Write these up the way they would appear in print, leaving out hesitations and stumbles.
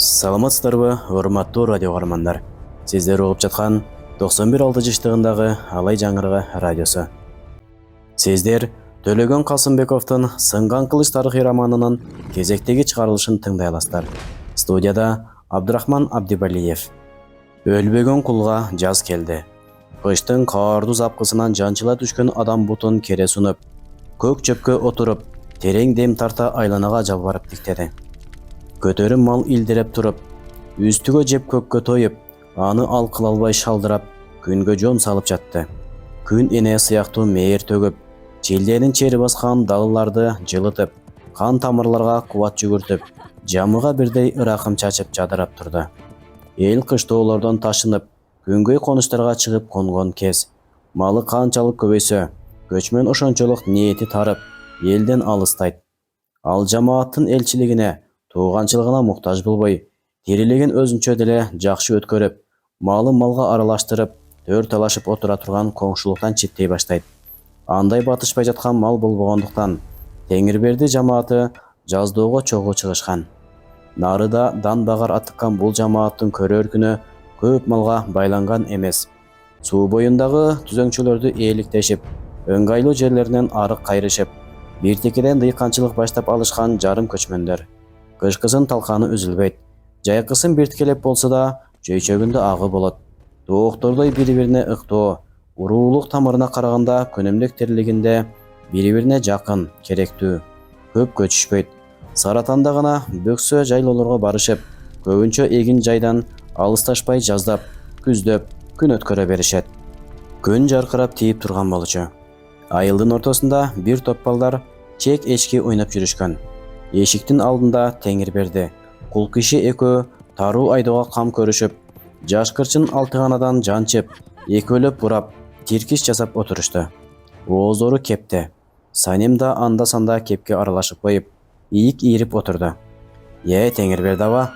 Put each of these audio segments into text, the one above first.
Саламатсыздарбы, урматтуу радио каармандар. Сиздер угуп жаткан 91 жыштыгындагы Алай жаңырыгы радиосу. Сиздер Төлөгөн Касымбековдун Сынган кылыч тарыхый романынын кезектеги чыгарылышын тыңдай аласыздар. Студияда Абдырахман Абдибалиев. Өлбөгөн кулга жаз келди. Кыштын каардуу запкысынан жанчыла түшкөн адам бутун кере сунуп, көк чөпкө отуруп, терең дем тарта айланага жалбарып диктеди. Көтөрүм мал илдиреп туруп, үстүгө жеп көккө тоюп, аны ал кыла албай шалдырап, күнгө жон салып жатты. Күн эне сыяктуу мээр төгүп, челденин чери баскан далыларды жылытып, кан тамырларга кубат жүгүртүп, жамыга бирдей ыракым чачып жадырап турду. Эл кыштоолордон ташынып, күнгөй конуштарга чыгып конгон кез. Малы канчалык көбөйсө, көчмөн ошончолук ниети тарып, элден алыстайт. Ал жамааттын элчилигине, тууганчылыгына муктаж болбой, тирилигин өзүнчө деле жакшы өткөрүп, малын малга аралаштырып, төр талашып отура турган коңшулуктан читтей баштайт. Андай батышпай жаткан мал болбогондуктан Теңирберди жамааты жаздоого чогуу чыгышкан. Нарыда дан багар атыккан бул жамааттын көрөр күнү көп малга байланган эмес. Суу боюндагы түзөңчөлөрдү ээликтешип, ыңгайлуу жерлеринен арык кайрышып, биртекеден дыйканчылык баштап алышкан жарым көчмөндөр. Кышкысын талканы үзүлбөйт. Жайкысын бирткелеп болсо да, жөйчөгүндө агы болот. Дооктордой бири-бирине ыктоо, уруулук тамырына караганда көнөмдүк тирилигинде бири-бирине жакын, керектүү. Көп көчүшпөйт. Саратанда гана бөксө жайлоолорго барышып, көбүнчө эгин жайдан алысташпай жаздап, күздөп, күн өткөрө беришет. Күн жаркырап тийип турган болчу. Айылдын ортосунда бир топ балдар чек эчки ойноп жүрүшкөн. Эшиктин алдында Теңирберди, кул киши экөө таруу айдоого кам көрүшүп, жашкырчын алтыганадан жанчып, экөөлөп бурап, тиркиш жасап отурушту. Оозору кепти. Санем да анда-санда кепке аралашып коюп, ийик ийирип отурду. Теңирберди аба,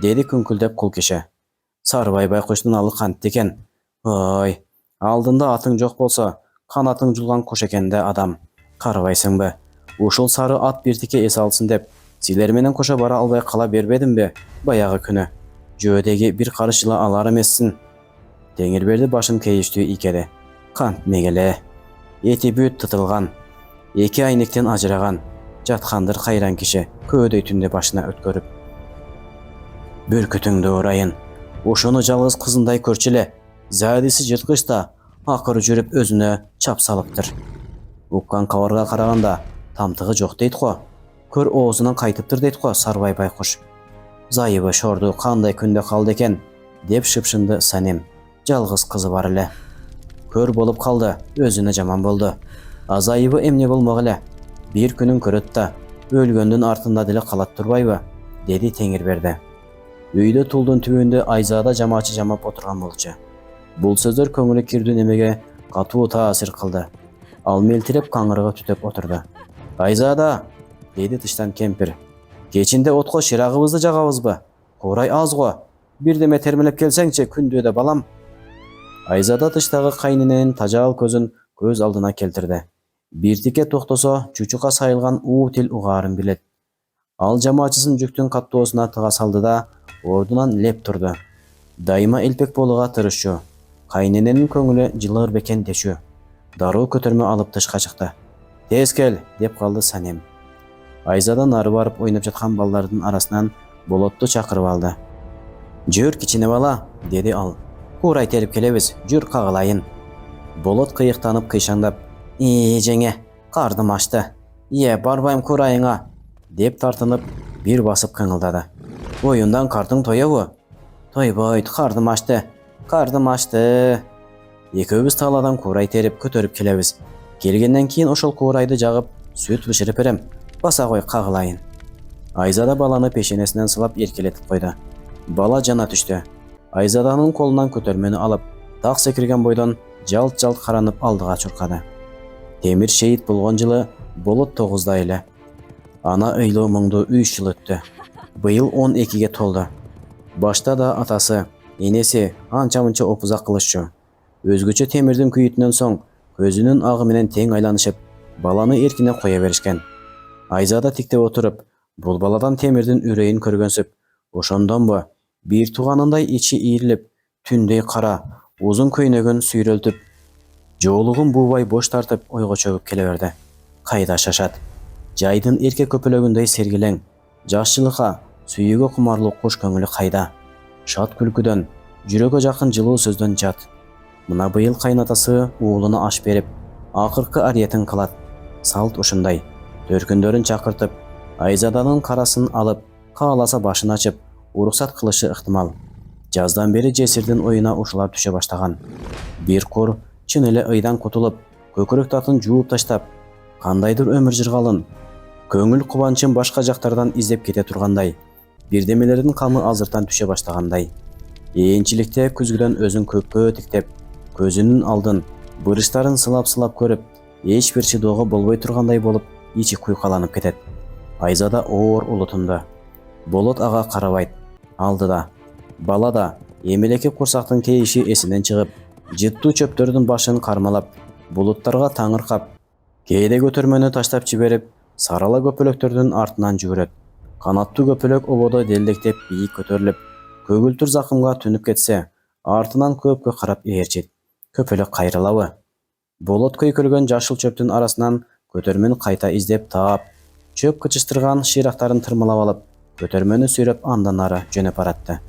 деди күңкүлдеп кул киши. Сарыбай байкуштун алы кантты экен? Ой, алдында атың жок болсо, канатың жулган куш экен да адам. Карабайсыңбы? Ушул сары ат биртике эс алсын деп, силер менен кошо бара албай кала бербедимби баягы күнү? Жөөдөгү бир карыш жыла алар эмессиң. Теңирберди башын кейиштүү ийкеди. Кантмек эле. Эти бүт тытылган, эки айнектен ажыраган, жаткандыр кайран киши көөдөй түндө башына өткөрүп. Бүркүтүңдү урайын, ошону жалгыз кызындай көрчү эле, задиси жырткыч да, акыры жүрүп өзүнө чап салыптыр. Уккан кабарга караганда тамтыгы жок дейт го. Көр оозунан кайтыптыр дейт го Сарбай байкуш. Зайыбы шорду кандай күндө калды экен, деп шыпшынды Санем. Жалгыз кызы бар эле. Көр болуп калды, өзүнө жаман болду. Азайыбы эмне болмок эле. Бир күнүн көрөт да, өлгөндүн артында деле калат турбайбы, деди Теңирберди. Үйдө тулдун түбүндө Айзада жамаачы жамап отурган болчу. Бул сөздөр көңүлү кирдүү немеге катуу таасир кылды. Ал мелтиреп каңырыгы түтөп отурду. Айзада, деди тыштан кемпир. Кечинде отко шырагыбызды жагабызбы? Курай аз го. Бирдеме термелеп келсеңчи күндүдө балам. Айзада тыштагы кайнененин тажал көзүн көз алдына келтирди. Биртике токтосо чучука сайылган уу тил угаарын билет. Ал жамаачысын жүктүн каттоосуна тыга салды да ордунан леп турду. Дайыма элпек болууга тырышчу. Кайнененин көңүлү жылыр бекен дешүү. Дароо көтөрмө алып тышка чыкты. Тез кел, деп калды Санем. Айзадан ары барып ойноп жаткан балдардын арасынан Болотту чакырып алды. Жүр кичине бала, деди ал. Курай терип келебиз, жүр кагылайын. Болот кыйыктанып кыйшаңдап, жеңе, кардым ачты. Барбайм курайыңа, деп тартынып, бир басып кыңылдады. Оюндан картың тоебу? Тойбойт, кардым ачты. Кардым ачты. Экөөбүз таладан курай терип көтөрүп келебиз. Келгенден кийин ошол курайды жагып, сүт бышырып берем. Баса кой кагылайын. Айзада баланы пешенесинен сылап эркелетип койду. Бала жана түштү. Айзаданын колунан көтөрмөнү алып, так секирген бойдон жалт-жалт каранып алдыга чуркады. Темир шейит болгон жылы Болот 9да эле. Ана ыйлуу муңду 3 жыл өттү. Быйыл 12ге толду. Башта да атасы, энеси анча-мынча опузак кылышчу. Өзгөчө темирдин күйүтүнөн соң көзүнүн агы менен тең айланышып, баланы эркине кое беришкен. Айзада тиктеп отуруп, бул баладан темирдин үрөйүн көргөнсүп, Ошондонбу бир тууганындай ичи ийрилип, түндөй кара, узун көйнөгүн сүйрөлтүп, жоолугун буубай бош тартып ойго чөгүп келе берди. Кайда шашат? Жайдын эркек көпөлөгүндөй сергелең, жашчылыкка, сүйүүгө кумарлуу куш көңүлү кайда? Шат күлкүдөн, жүрөгкө жакын жылуу сөздөн жат. Мына быйыл кайнатасы уулуна аш берип, акыркы ариятын кылат. Салт ушундай. Төркүндөрүн чакыртып, айзаданын карасын алып, кааласа башын ачып, уруксат кылышы ыктымал. Жаздан бери жесирдин оюна ушулар түшө баштаган. Бир кур чын эле ыйдан кутулуп, көкүрөк татын жууп таштап, кандайдыр өмүр жыргалын, көңүл кубанчын башка жактардан издеп кете тургандай, бирдемелердин камы азыртан түшө баштагандай. Ээнчиликте күзгүдөн өзүн көккө тиктеп, көзүнүн алдын, бырыштарын сылап-сылап көрүп, эч бир чыдоого болбой тургандай болуп, ичи куйкаланып кетет. Айзада оор улутунда. Болот ага карабайт. Алдыда. Бала да эмелеке курсактын кейиши эсинен чыгып, жыттуу чөптөрдүн башын кармалап, булуттарга таңыркап, кээде көтөрмөнү таштап жиберип, сарала көпөлөктөрдүн артынан жүгүрөт. Канаттуу көпөлөк ободо делдектеп бийик көтөрүлүп, көгүлтүр закымга түнүп кетсе, артынан көпкө карап ээрчит. Көпөлөк кайрылабы? Болот көйкөлгөн жашыл чөптүн арасынан көтөрмөнү кайта издеп таап, чөп кычыштырган шыйрактарын тырмалап алып, көтөрмөнү сүйрөп андан ары жөнөп баратты.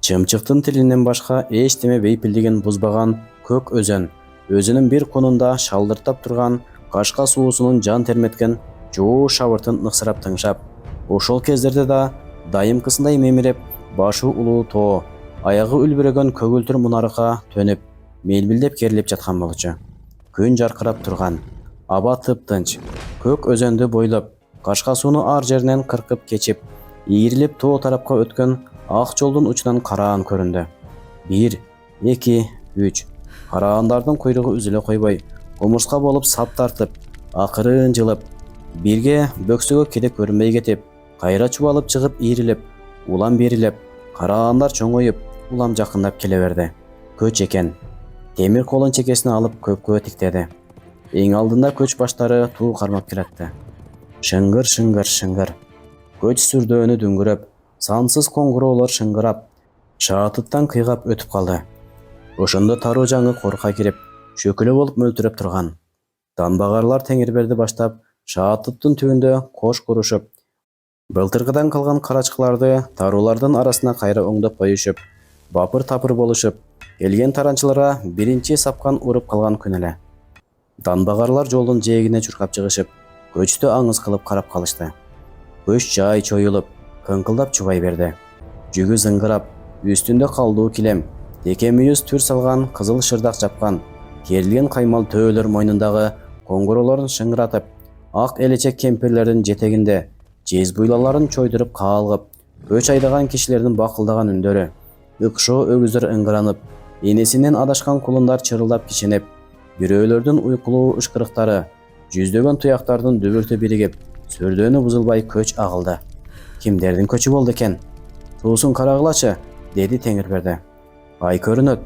Чымчыктын тилинен башка эчтеме бейпилдигин бузбаган көк өзөн, өзүнүн бир конунда шалдыртап турган кашка суусунун жан терметкен жоо шабыртын ыксырап тыңшап, ошол кездерде да дайымкысындай мемиреп, башы улуу тоо, аягы үлбүрөгөн көгүлтүр мунарга төнүп, мелбилдеп керилип жаткан болчу. Күн жаркырап турган, аба тыптынч, көк өзөндү бойлоп, кашка сууну ар жеринен кыркып кечип, ийрилип тоо тарапка өткөн ак жолдун учунан караан көрүндү. 1, 2, 3. Караандардын куйругу үзүлө койбой, кумурска болуп сап тартып, акырын жылып, бирге бөксөгө кире көрүнбөй кетип, кайра чубалып чыгып ийрилип, улам берилеп, караандар чоңоюп, улам жакындап келе берди. Көч экен. Темир колун чекесине алып көккө тиктеди. Эң алдында көч баштары туу кармап келатты. Шыңгыр, шыңгыр, шыңгыр. Көч сүрдөөнү дүңгүрөп, сансыз коңгуроолор шыңгырап, шаатыттан кыйгап өтүп калды. Ошондо таруу жаңы корка кирип, шөкүлө болуп мөлтүрөп турган. Танбагарлар Теңирберди баштап, шаатыттын түбүндө кош курушуп, былтыркыдан калган карачкыларды таруулардын арасына кайра оңдоп коюшуп, бапыр-тапыр болушуп, келген таранчыларга биринчи сапкан уруп калган күн эле. Танбагарлар жолдун жээгине чуркап чыгышып, көчтү аңыз кылып карап калышты. Көч жай чоюлуп, кыңкылдап чубай берди. Жүгү зыңгырап, үстүндө калдуу килем, теке мүйүз түр салган кызыл шырдак жапкан, керилген каймал төөлөр мойнундагы коңгуроолорун шыңыратып, ак элечек кемпирлердин жетегинде жез буйлаларын чойдуруп каалгып, көч айдаган кишилердин бакылдаган үндөрү, ыкшоо өгүздөр ыңгыранып, энесинен адашкан кулундар чырылдап кичинеп, бирөөлөрдүн уйкулуу ышкырыктары, жүздөгөн туяктардын дүбүртү биригип, сүрдөөнү бузулбай көч агылды. Кимдердин көчү болду экен? Туусун карагылачы, деди Теңирберди. Ай көрүнөт.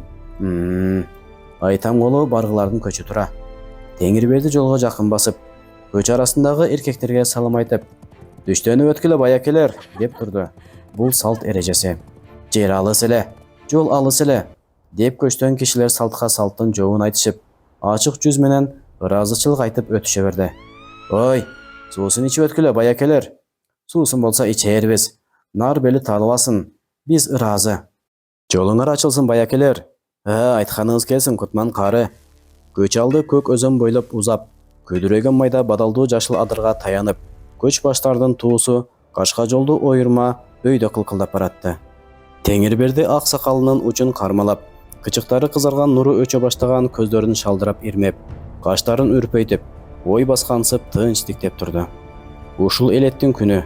Айтам голу баргылардын көчү тура. Теңирберди жолго жакын басып, көч арасындагы эркектерге салам айтып, «Түштөнүп өткүлө баякелер» деп турду. Бул салт эрежеси. Жер алыс эле, жол алыс эле деп көчтөн кишилер салтка салттын жообун айтышып, ачык жүз менен ыраазычылык айтып өтүшө берди. Ой, суусун ичип өткүлө баякелер. Суусун болсо ичээрбиз. Нар бели талыбасын. Биз ыраазы. Жолуңар ачылсын баякелер. Айтканыңыз келсин Кутман кары. Көч алды көк өзөн бойлоп узап, көдүрөгөн майда бадалдуу жашыл адырга таянып, көч баштардын туусу кашка жолду ойурма өйдө кылкылдап баратты. Теңирберди ак сакалынын учун кармалап, кычыктары кызарган нуру өчө баштаган көздөрүн шалдырап ирмеп, каштарын үрпөйтүп, ой баскансып тынч тиктеп турду. Ушул элеттин күнү,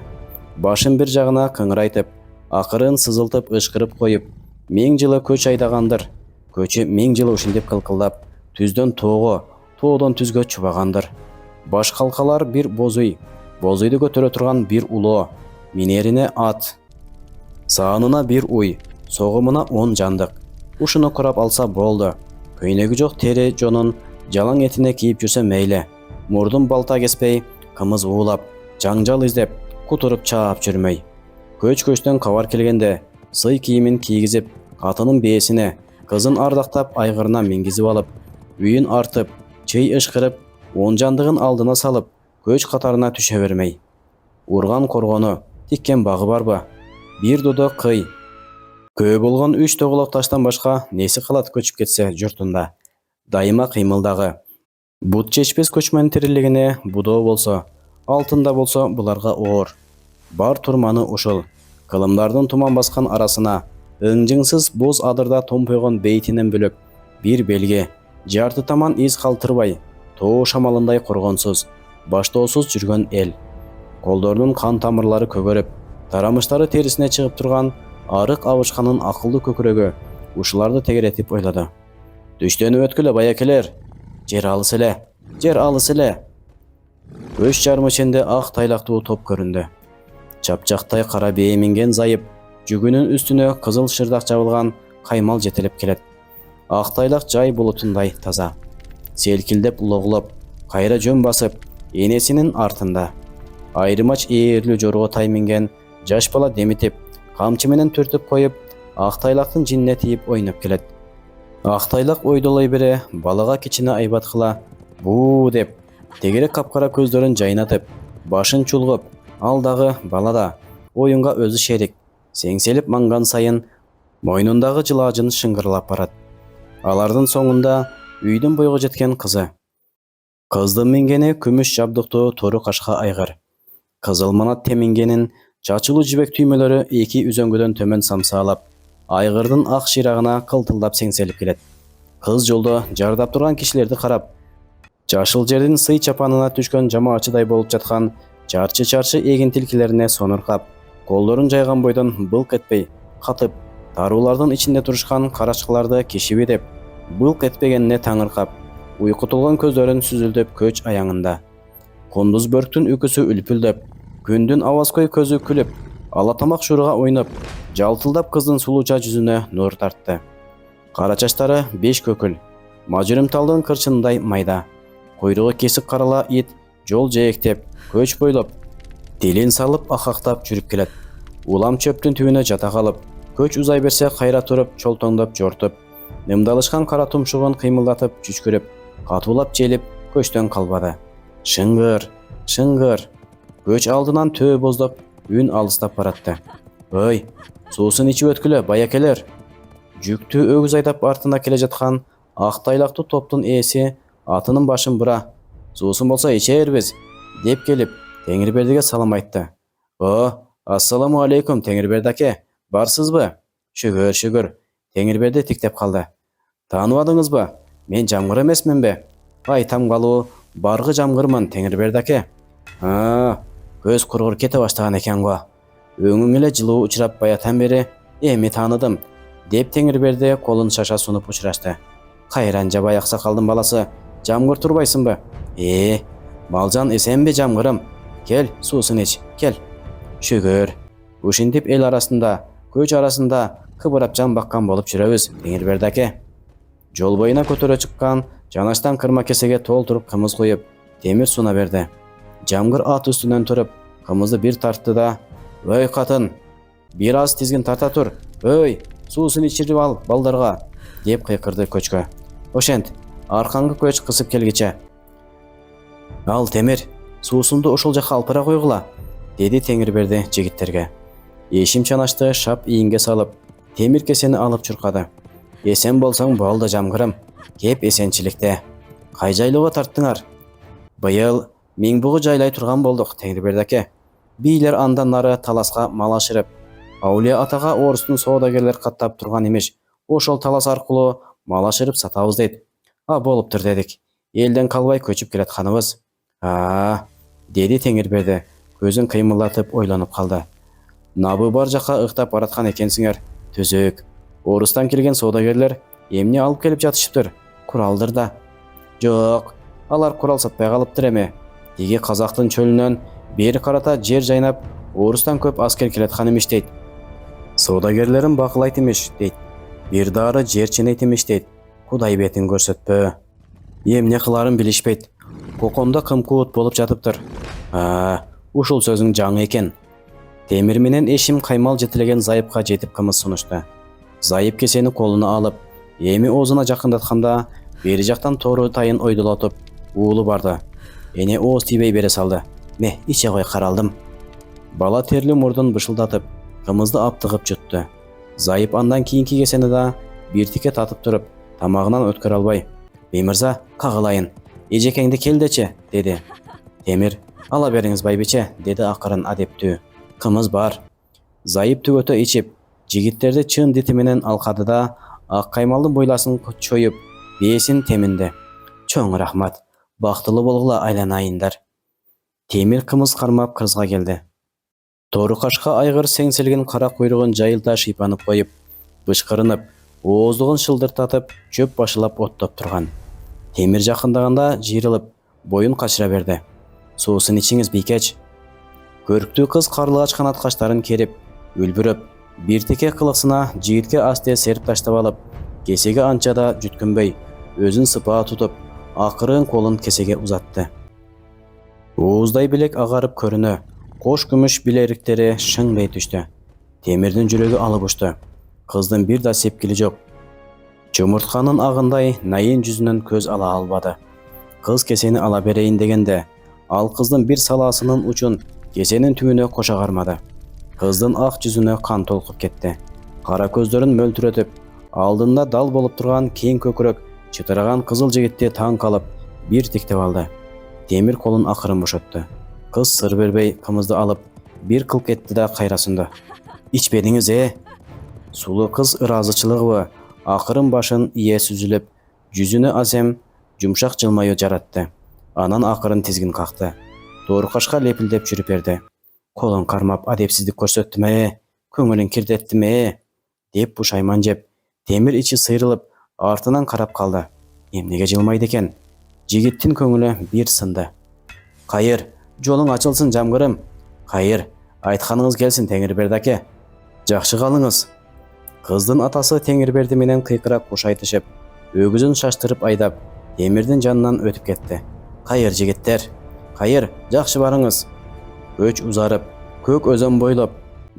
башын бир жагына кыңырайтып, акырын сызылтып ышкырып коюп, 1000 жылы көч айдагандыр, көчү 1000 жыл ушинтип кылкылдап, түздөн тоого, тоодон түзгө чубагандыр. Баш калкалар бир бозуй, бозуйду көтөрө турган бир улоо, минерине ат, саанына бир уй, согумуна 10 жандык. Ушуну курап алса болду. Көйнөгү жок тери жонун жалаң этине кийип жүрсө мейли. Мурдун балта кеспей, кымыз уулап, жаңжал издеп, кутуруп чаап жүрмөй. көч-көчтөн кабар келгенде сый кийимин кийгизип, катынын бээсине, кызын ардактап айгырына мингизип алып, үйүн артып, чый ышкырып, оңжандыгын алдына салып, көч катарына түшө бермей. Урган коргону, тиккен багы барбы? Бир додо кый. Көө болгон 3 тоголок таштан башка неси калат көчүп кетсе журтунда? Дайыма кыймылдагы. Бут чечпес көчмөн тирилигине будоо болсо, алтында болсо буларга оор. Бар турманы ушул. Кылымдардын туман баскан арасына, ыңжыңсыз боз адырда томпойгон бейтинен бөлөк, бир белги, жарты таман из калтырбай, тоо шамалындай коргонсуз, баштоосуз жүргөн эл. Колдорунун кан тамырлары көгөрүп, тарамыштары терисине чыгып турган арык абышканын акылдуу көкүрөгү ушуларды тегеретип ойлоду. Түштөнүп өткүлө баякелер. Жер алыс эле, жер алыс эле. Көч жарым ичинде ак тайлактуу топ көрүндү. Чапчактай кара бие минген зайып, жүгүнүн үстүнө кызыл шырдак жабылган каймал жетелеп келет. Ак тайлак жай булутундай таза. Селкилдеп логлоп, кайра жөн басып, энесинин артында. Айрымач ээрлүү жорго тай минген жаш бала демитип, камчы менен түртүп коюп, ак тайлактын жинине тийип ойноп келет. Ак тайлак ойдолой бере, балага кичине айбат кыла, буу деп, тегерек капкара көздөрүн жайнатып, башын чулгуп, ал дагы бала да оюнга өзү шерик, сеңселип манган сайын мойнундагы жылаажын шыңгырлап барат. Алардын соңунда үйдүн бойго жеткен кызы. Кыздын мингени күмүш жабдыктуу тору кашка айгыр. Кызыл манат темингенин чачылуу жибек түймөлөрү эки үзөңгүдөн төмөн самсаалап, айгырдын ак ширагына кылтылдап сеңселип келет. Кыз жолдо жардап турган кишилерди карап, жашыл жердин сый чапанына түшкөн жамаатчыдай болуп жаткан чарчы-чарчы эгин тилкилерине сонуркап, колдорун жайган бойдон былк этпей, катып, таруулардын ичинде турушкан карачкыларды кишиби деп, былк этпегенине таңыркап, уйку толгон көздөрүн сүзүлдөп көч аяңында. Кондуз бөрктүн үкүсү үлпүлдөп, күндүн аваскөй көзү күлүп, алатамак шуруга ойноп, жалтылдап кыздын сулууча жүзүнө нур тартты. Кара чачтары беш көкүл, мажырым талдын кырчындай майда. Куйругу кесик карала ит жол жээктеп, көч бойлоп, дилин салып акактап жүрүп келет. Улам чөптүн түбүнө жата калып, көч узай берсе кайра туруп, чолтоңдоп жортуп, нымдалышкан кара тумшугун кыймылдатып чүчкүрүп, катуулап желип, көчтөн калбады. Шыңгыр, шыңгыр. Көч алдынан төө боздоп, үн алыстап баратты. Ой, суусун ичип өткүлө, баякелер. Жүктүү өгүз айдап артына келе жаткан ак тайлактуу топтун ээси атынын башын бура, суусун болсо ичербиз, деп келип, Теңирбердиге салам айтты. Ассаламу алейкум, Теңирберди аке, барсызбы? Шүгүр, шүгүр. Теңирберди тиктеп калды. Тааныбадыңызбы? Мен жамгыр эмесминби? Айтам калуу, баргы жамгырмын, Теңирберди аке. Көз кургур кете баштаган экен го. Өңүң эле жылуу учурап баятан бери эми тааныдым, деп Теңирберди колун шаша сунуп учурашты. Кайран жабай аксакалдын баласы, жамгыр турбайсыңбы? Малжан эсенби жамгырым? Кел, суусун ич, кел. Шүгүр. Ушинтип эл арасында, көч арасында кыбырап жан баккан болуп жүрөбүз, Теңирберди аке. Жол боюна көтөрө чыккан жанаштан кырма кесеге толтуруп кымыз коюп, темир суна берди. Жамгыр ат үстүнөн туруп, кымызды бир тартты да, "Ой катын, бир аз тизгин тарта тур. Ой, суусун ичирип ал балдарга", деп кыйкырды көчкө. Ошент, аркаңгы көч кысып келгиче. "Ал темир, суусунду ошол жака алып бара койгула", деди Теңирберди жигиттерге. Эшим чанашты шап ийинге салып, темир кесени алып чуркады. "Эсен болсоң болду жамгырым, кеп эсенчиликте. Кай жайлоого тарттыңар?" "Быйыл Миңбугу жайлай турган болдук, Теңирберди аке. Бийлер андан нары таласка мал ашырып, Аулия атага орустун соодагерлер каттап турган имиш. Ошол талас аркылуу мал ашырып сатабыз дейт. Болуптур дедик. Элден калбай көчүп келатканыбыз." Деди Теңирберди, көзүн кыймылдатып ойлонуп калды. "Набы бар жака ыктап бараткан экенсиңер. Түзүк. Орустан келген соодагерлер эмне алып келип жатышыптыр? Куралдыр да?" "Жок, алар курал сатпай калыптыр эми. Тиги казактын чөлүнөн бери карата жер жайнап, орустан көп аскер келаткан имиш дейт. Соодагерлерин бакылайт имиш дейт. Бир дары жер ченейт имиш дейт. Кудай бетин көрсөтпө. Эмне кыларын билишпейт. Кокондо кымкуут болуп жатыптыр." "Ушул сөзүң жаңы экен. Темир менен эшим каймал жетилеген Зайыпка жетип кымыз сунушту. Зайып кесени колуна алып, эми оозуна жакындатканда бери жактан тору тайын ойдулатып, уулу барды. Эне ооз тийбей бере салды. Ме, иче кой, каралдым. Бала терли мурдун бышылдатып, кымызды аптыгып жутtu. Зайып андан кийинки кесени да биртикке татып туруп, тамагынан өткөрө албай: "Бей мырза, кагылайын. Эжекеңди келдечи", деди. Темир: "Ала бериңиз байбиче", деди акырын адептүү. "Кымыз бар." Зайып түгөтө ичип, жигиттерди чын дити менен алкады да, ак каймалдын бойласын чоюп, бээсин теминди. "Чоң рахмат. Бактылуу болгула айланайындар." Темир кымыз кармап кырзга келди. Тору кашка айгыр сеңселген кара куйругун жайылта шыйпанып коюп, бышкырынып, ооздугун шылдыртатып, чөп башылап оттоп турган. Темир жакындаганда жыйрылып, боюн качыра берди. "Суусун ичиңиз, бийкеч." Көрктүү кыз карлыгач канат каштарын керип, үлбүрөп, биртике кылыксына жигитке асте серип таштап алып, кесеге анча да жүткүнбөй, өзүн сыпаа тутуп, акырын колун кесеге узатты. Ууздай билек агарып көрүнө, кош күмүш билериктери шыңдай түштү. Темирдин жүрөгү алып учту. Кыздын бир да сепкили жок. Чумуртканын агындай найын жүзүнөн көз ала албады. Кыз кесени ала берейин дегенде, ал кыздын бир салаасынын учун кесенин түбүнө кошо кармады. Кыздын ак жүзүнө кан толкуп кетти. Кара көздөрүн мөлтүрөтүп, алдында дал болуп турган кең көкүрөк, чытыраган кызыл жигитти таң калып, бир тиктеп алды. Темир колун акырын бошотту. Кыз сыр бербей кымызды алып, бир кылк этти да кайра сунду. "Ичпедиңиз, Сулуу кыз ыраазычылыгыбы, акырын башын ие сүзүлүп, жүзүнө азем, жумшак жылмаюу жаратты. Анан акырын тизгин какты. Тору кашка лепилдеп жүрүп берди. "Колун кармап адепсиздик көрсөттүм, көңүлүн кирдеттим, деп пушайман жеп, Темир ичи сыйрылып, артынан карап калды. Эмнеге жылмайт экен? Жигиттин көңүлү бир сынды. "Кайыр, жолуң ачылсын жамгырым. Кайыр, айтканыңыз келсин Теңирберди аке. Жакшы калыңыз." Кыздын атасы Теңирберди менен кыйкырап кушайтышып, өгүзүн шаштырып айдап, Темирдин жанынан өтүп кетти. "Кайыр жигиттер, кайыр, жакшы барыңыз." Көч узарып, көк өзөн бойлоп,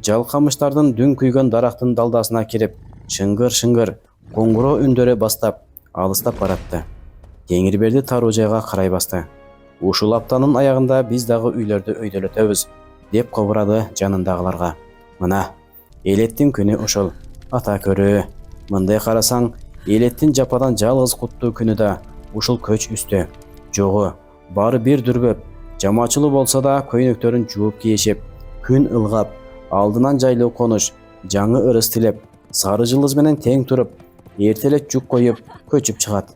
жал камыштардын дүң күйгөн дарактын далдасына кирип, шыңгыр-шыңгыр, коңгуроо үндөрү бастап, алыстап баратты. Теңирберди таруу жайга карай басты. "Ушул аптанын аягында биз дагы үйлөрдү өйдөлөтөбүз", деп кобурады жанындагыларга. "Мына, элеттин күнү ушул. Ата көрүү. Мындай карасаң, элеттин жападан жалгыз куттуу күнү да ушул көч үстү. Жогу, баары бир дүрбөп, жамачылуу болсо да көйнөктөрүн жууп кийишип, күн ылгап, алдынан жайлуу конуш, жаңы ырыс тилеп, сары жылдыз менен тең туруп, эртелек жүк коюп, көчүп чыгат.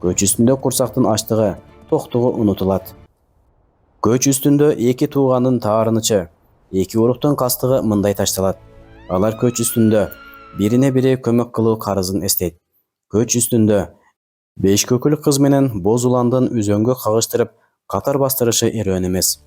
Көч үстүндө курсактын ачтыгы, токтугу унутулат. Көч үстүндө эки туугандын таарынычы, эки уруктун кастыгы мындай ташталат. Алар көч үстүндө бирине бири көмөк кылуу карызын эстейт. Көч үстүндө беш көкүл кыз менен боз уландын үзөңгө кагыштырып, катар бастырышы эрөөн эмес.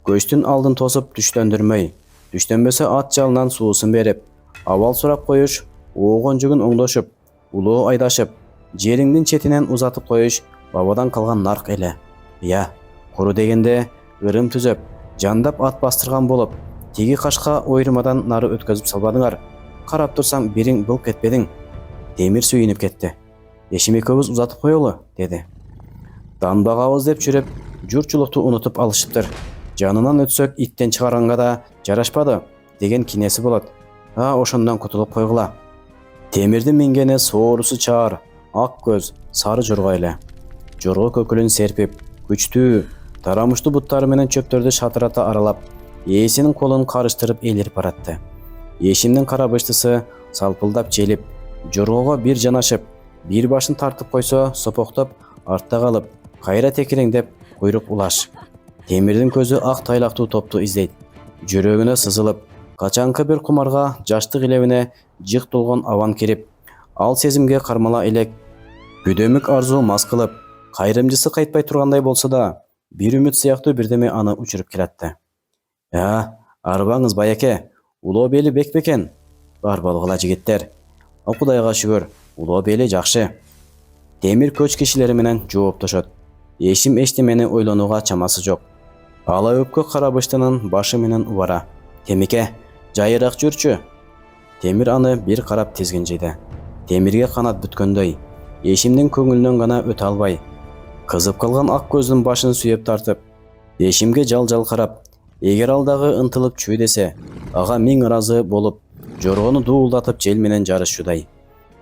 Көчтүн алдын тосуп түштөндүрмөй, түштөнбөсө ат жалынан суусун берип, абал сурап коюш, оогон жүгүн оңдошуп, улоо айдашып, жериңдин четинен узатып коюш бабадан калган нарк эле. Куру дегенде ырым түзөп, жандап ат бастырган болуп, тиги кашка ойрумадан нары өткөзүп салбадыңар. Карап турсаң бириң былк этпедиң." Темир сүйүнүп кетти. "Эшим экөөбүз узатып коелу", деди. "Танбагабыз деп жүрүп, журтчулукту унутуп алышыптыр. Жанынан өтсөк иттен чыгарганга да жарашпады деген кинеси болот. Ошондон кутулуп койгула." Темирдин мингени соорусу чаар, ак көз, сары жорго эле. Жорго көкүлүн серпип, күчтүү, тарамыштуу буттары менен чөптөрдү шатырата аралап, ээсинин колун карыштырып элирип баратты. Эшимдин кара быштысы салпылдап желип, жоргого бир жанашып, бир башын тартып койсо сопоктоп, артта калып, кайра текиреңдеп, куйрук улаш. Темирдин көзү ак тайлактуу топту издейт. Жүрөгүнө сызылып, качанкы бир кумарга, жаштык илебине жык толгон абан кирип, ал сезимге кармала элек, күдөмүк арзуу мас кылып, кайрымчысы кайтпай тургандай болсо да, бир үмүт сыяктуу бирдеме аны учуруп келатты. Арбаңыз байаке, улоо бели бек бекен. Бар болгула жигиттер. Кудайга шүгүр, улоо бели жакшы." Темир көч кишилери менен жооптошот. Эшим эчтемени ойлонууга чамасы жок. Ала өпкө кара быштынын башы менен убара. Темеке, жайырақ жүрчү. Темир аны бир карап тизгинжиди. Темирге канат бүткөндөй, Эшимдин көңүлүнөн гана өтө албай, кызып калган ак көздүн башын сүйөп тартып, Эшимге жал карап, эгер ал дагы ынтылып чүй десе, ага миң ыраазы болуп, жоргону дуулдатып жел менен жарышчудай.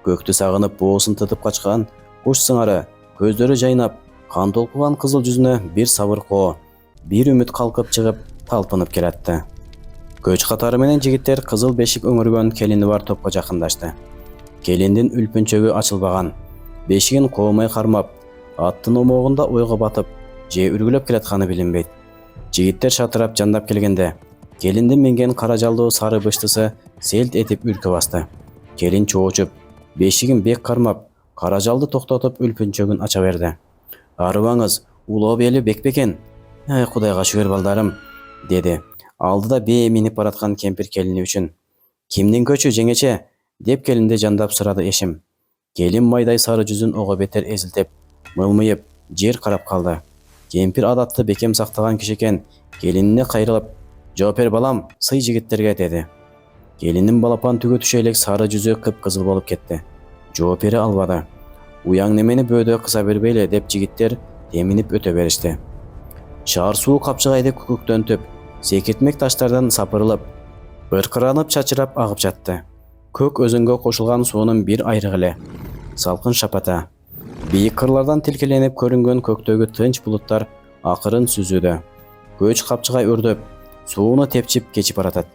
Көктү сагынып боосун тытып качкан куш сыңары, көздөрү жайнап, кан толкуган кызыл жүзүнө бир сабыр коо, бир үмүт калкып чыгып, талпынып келатты. Көч катары менен жигиттер кызыл бешик өңүргөн келини бар топко жакындашты. Келиндин үлпүнчөгү ачылбаган, бешигин коомай кармап, аттын омогунда ойго батып, же үргүлөп келатканы билинбейт. Жигиттер шатырап жандап келгенде, келиндин минген кара жалдуу сары быштысы селт этип үркө басты. Келин чоочуп, бешигин бек кармап, кара жалды токтотуп үлпүнчөгүн ача берди. Арыбаңыз, улоо бели бек бекен. Кудайга шүгүр балдарым, деди. Алдыда бээ минип бараткан кемпир келини үчүн. Кимдин көчү жеңече? Деп келинди жандап сурады Эшим. Келин майдай сары жүзүн ого бетер эзилтип, мылмыйып, жер карап калды. Кемпир адатты бекем сактаган киши экен, келинине кайрылып, "Жооп бер балам, сый жигиттерге", деди. Келинин балапан түгө түшө элек сары жүзү кыпкызыл болуп кетти. Жооп бере албады. "Уяң немени бөөдө кыса бербейле", деп жигиттер теминип өтө беришти. Шаар суу капчыгайды күкүктөнтүп, секиртмек таштардан сапырылып, быркыранып чачырап агып жатты. Көк өзөнгө кошулган суунун бир айрыгы эле. Салкын шапата. Бийик кырлардан тилкеленип көрүнгөн көктөгү тынч булуттар акырын сүзүүдө. Көч капчыгай өрдөп, сууну тепчип кечип баратат.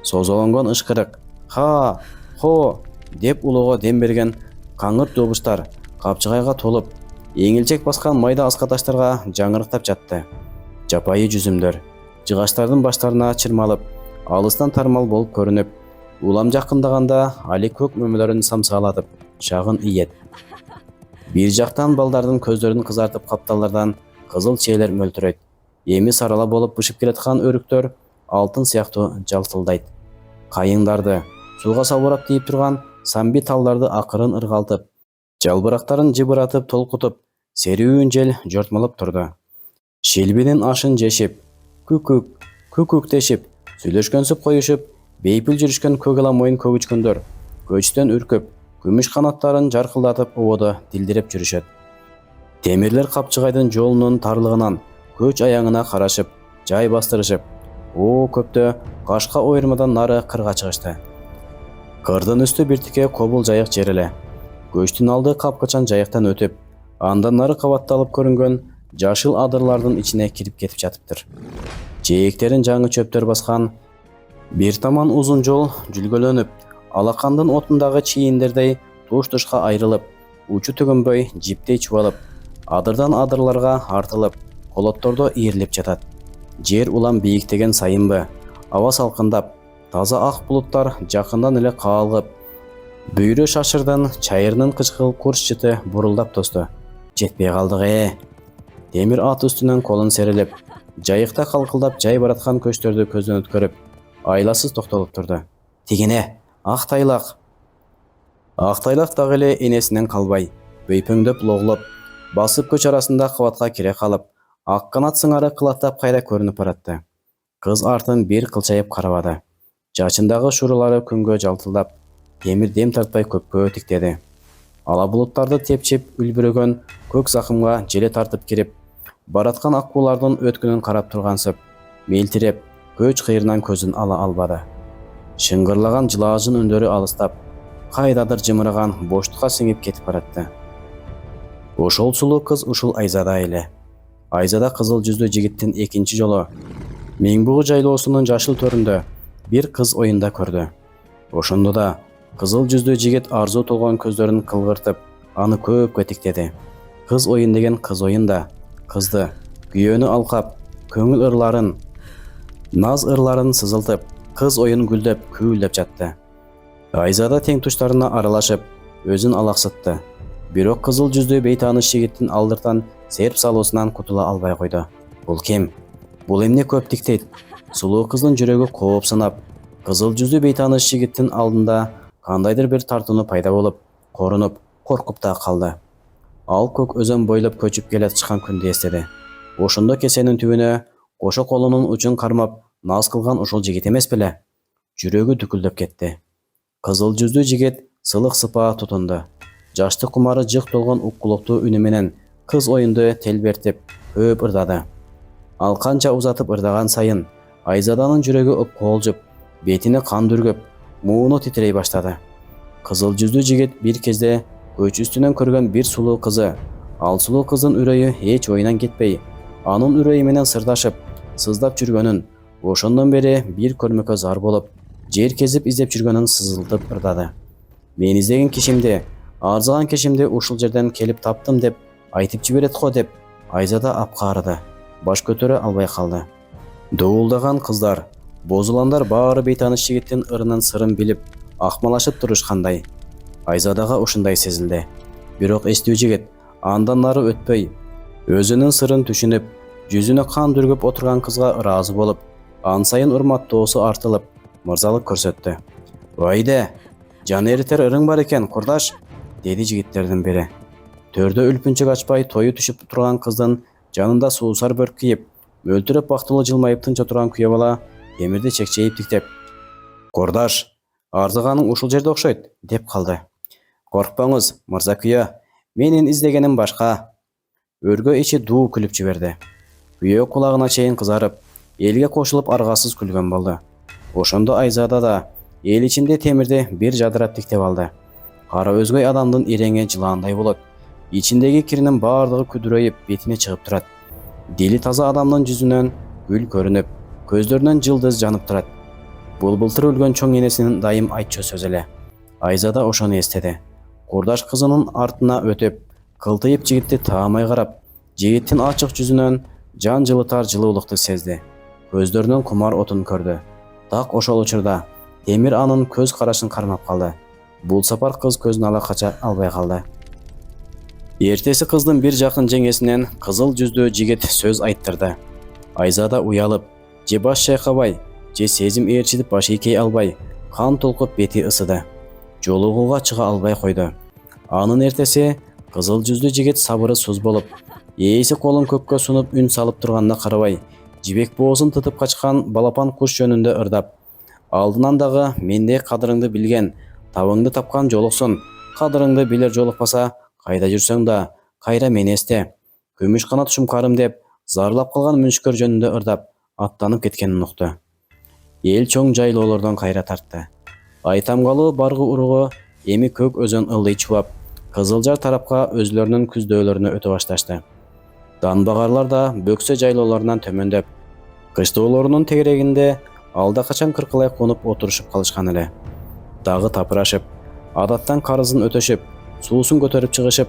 Созолонгон ышкырык, "Ха, хо" деп улоого дем берген каңыр добуштар капчыгайга толуп, эңилчек баскан майда аска таштарга жаңырыктап жатты. Жапайы жүзүмдөр жыгаштардын баштарына чырмалып, алыстан тармал болуп көрүнүп, улам жакындаганда али көк мөмөлөрүн самсаалатып, шагын ийет. Бир жактан балдардын көздөрүн кызартып капталдардан кызыл чээлер мөлтүрөйт. Эми сарала болуп бышып келаткан өрүктөр алтын сыяктуу жалтылдайт. Кайыңдарды, сууга салбырап тийип турган самби талдарды акырын ыргалтып, жалбырактарын жыбыратып толкутуп, серүүн жел жортмолоп турду. Шилбинин ашын жешип, күкүк, күкүктешип, сүйлөшкөнсүп коюшуп, бейпил жүрүшкөн көк ала моюн көгүчкөндөр көчтөн үркүп, күмүш канаттарын жаркылдатып ободо дилдиреп жүрүшөт. Темирлер капчыгайдын жолунун тарлыгынан көч аяңына карашып, жай бастырышып, көптө кашка ойырмадан нары кырга чыгышты. Кырдын үстү биртике кобул жайык жер эле. Көчтүн алды капкачан жайыктан өтүп, андан нары кабатталып көрүнгөн жашыл адырлардын ичине кирип кетип жатыптыр. Жээктерин жаңы чөптөр баскан, бир таман узун жол жүлгөлөнүп, алакандын отундагы чийиндердей туш-тушка айрылып, учу төгөнбөй жиптей чубалып, адырдан адырларга артылып, колоттордо ийрилип жатат. Жер улам бийиктеген сайынбы, аба салкындап, таза ак булуттар жакындан эле каалгып, бүйрө шашырдын чайырынын кычкыл курс-чыты бурулдап тосту. Жетпей калдык. Темир ат үстүнөн колун серилип, жайыкта калкылдап жай бараткан көчтөрдү көздөн өткөрүп, айласыз токтолуп турду. Тигине, ак тайлак. Ак тайлак дагы эле энесинен калбай, бөйпөңдөп логлоп, басып көч арасында кабатка кире калып, ак канат сыңары кылаттап кайра көрүнүп баратты. Кыз артын бир кылчайып карабады. Жачындагы шурулары күнгө жалтылдап, темир дем тартпай көккө тиктеди. Ала булуттарды тепчип үлбүрөгөн көк закымга желе тартып кирип, бараткан аккуулардын өткүнүн карап тургансып, мелтиреп, көч кыйрынан көзүн ала албады. Шыңгырлаган жылаажын үндөрү алыстап, кайдадыр жымыраган боштукка сиңип кетип баратты. Ошол сулуу кыз ушул Айзада эле. Айзада кызыл жүздүү жигиттин экинчи жолу Меңбугу жайлоосунун жашыл төрүндө бир кыз оюнда көрдү. Ошондо да кызыл жүздүү жигит арзуу толгон көздөрүн кылгыртып, аны көпкө тиктеди. Кыз оюн деген кыз оюн да, кызды, күйөөнү алкап, көңүл ырларын, наз ырларын сызылтып, кыз оюн гүлдөп, күүлдөп жатты. Айзада тең туштарына аралашып, өзүн алаксытты. Бирок кызыл жүздүү бейтааныш жигиттин алдыртан серп салуусунан кутула албай койду. Бул ким? Бул эмне көп тиктейт? Сулуу кыздын жүрөгү коопсунап, кызыл жүздүү бейтааныш жигиттин алдында кандайдыр бир тартууну пайда болуп, корунуп, коркуп да калды. Ал көк өзөн бойлоп көчүп келе жатышкан күндү эстеди. Ошондо кесенин түбүнө кошо колунун учун кармап, наз кылган ушул жигит эмес беле? Жүрөгү дүкүлдөп кетти. Кызыл жүздүү жигит сылык сыпаа тутунду. Жаштык кумары жык толгон уккулуктуу үнү менен кыз оюнду телбертип көп ырдады. Ал канча узатып ырдаган сайын Айзаданын жүрөгү ыккоолжуп, бетине кан дүргөп, мууну титирей баштады. Кызыл жүздүү жигит бир кезде көч үстүнөн көргөн бир сулуу кызы. Ал сулуу кыздын үрөйү эч оюнан кетпей, анын үрөйү менен сырдашып, сыздап жүргөнүн, ошондон бери бир көрмөккө зар болуп, жер кезип издеп жүргөнүн сызылтып ырдады. Мен издеген кишимди, арзыган кишимди ушул жерден келип таптым деп айтып жиберет го деп Айзада апкаарыды. Баш көтөрө албай калды. Дуулдаган кыздар, бозуландар баары бейтаныш жигиттин ырынын сырын билип, акмалашып турушкандай. Айзадага ушундай сезилди. Бирок эстүү жигит андан нары өтпөй, өзүнүн сырын түшүнүп, жүзүнө кан дүргөп отурган кызга ыраазы болуп, ан сайын урматтоосу артылып, мырзалык көрсөттү. «Вайде, жан эритер ырың бар экен, курдаш», деди жигиттердин бири. Төрдө үлпүнчүк ачпай тою түшүп турган кыздын жанында суусар бөрк кийип, мөлтүрөп бактылуу жылмайып тынча турган күйөө бала темирди чекчейип тиктеп, «Курдаш, арзыганың ушул жерде окшойт», деп калды. «Коркпоңуз, мырза күйөө, менин издегеним башка». Өргө ичи дуу күлүп жиберди. Күйөө кулагына чейин кызарып, элге кошулуп аргасыз күлгөн болду. Ошондо Айзада да эл ичинде темирди бир жадырап тиктеп алды. Кара өзгөй адамдын иреңи жылаандай болот. Ичиндеги киринин баардыгы күдүрөйүп, бетине чыгып турат. Дили таза адамдын жүзүнөн гүл көрүнүп, көздөрүнөн жылдыз жанып турат. Бул былтыр өлгөн чоң энесинин дайым айтчу сөзү эле. Айзада ошону эстеди. Курдаш кызынын артына өтүп, кылтыйып жигитти таамай карап, жигиттин ачык жүзүнөн жан жылытар жылуулукту сезди. Көздөрүнөн кумар отун көрдү. Так ошол учурда темир анын көз карашын кармап калды. Бул сапар кыз көзүн ала кача албай калды. Эртеси кыздын бир жакын жеңесинен кызыл жүздүү жигит сөз айттырды. Айзада уялып, же баш чайкабай, же сезим ээрчитип баш ийкей албай, кан толкуп бети ысыды. Жолугууга чыга албай койду. Анын эртеси кызыл жүздүү жигит сабыры суз болуп, ээси колун көккө сунуп үн салып турганына карабай, жибек боозун тытып качкан балапан куш жөнүндө ырдап, алдынан дагы мендей кадырыңды билген, табыңды тапкан жолуксун, кадырыңды билер жолукпаса, кайда жүрсөң да, кайра мени эсте, күмүш канат шумкарым деп, зарлап калган мүнүшкөр жөнүндө ырдап, аттанып кеткенин укту. Эл чоң жайлоолордон кайра тартты. Айтамгалуу баргы уругу эми көк өзөн ылдый чубап, Кызылжар тарапка өзлөрүнүн күздөөлөрүнө өтө башташты. Данбагарлар да бөксө жайлоолорунан төмөндөп, кыштоолорунун тегерегинде алда качан кыркылай конуп отурушуп калышкан эле. Дагы тапырашып, адаттан карызын өтөшүп, суусун көтөрүп чыгышып,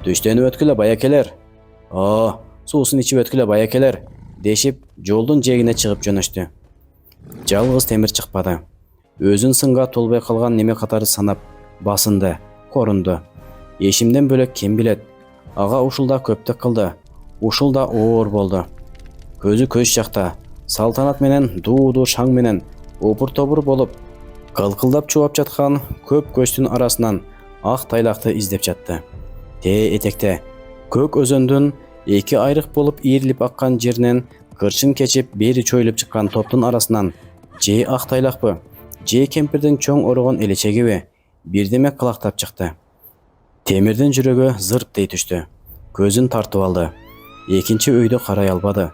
түштөнүп өткүлө баякелер, суусун ичип өткүлө баякелер, дешип жолдун жээгине чыгып жөнөштү. Жалгыз темир чыкпады. Өзүн сынга толбой калган неме катары санап, басынды, корунду. Эшимден бөлөк ким билет? Ага ушулда көптүк кылды, ушулда оор болду. Көзү көз жакта, салтанат менен дуу шаң менен опур-тобур болуп, кылкылдап чубап жаткан көп көчтүн арасынан ак тайлакты издеп жатты. Этекте көк өзөндүн эки айрык болуп ийрилип аккан жеринен кырчын кечип бери чоюлуп чыккан топтун арасынан же ак тайлакпы, же кемпирдин чоң орогон элечегиби бирдеме кылактап чыкты. Темирдин жүрөгү зырптей түштү. Көзүн тартып алды. Экинчи өйдө карай албады.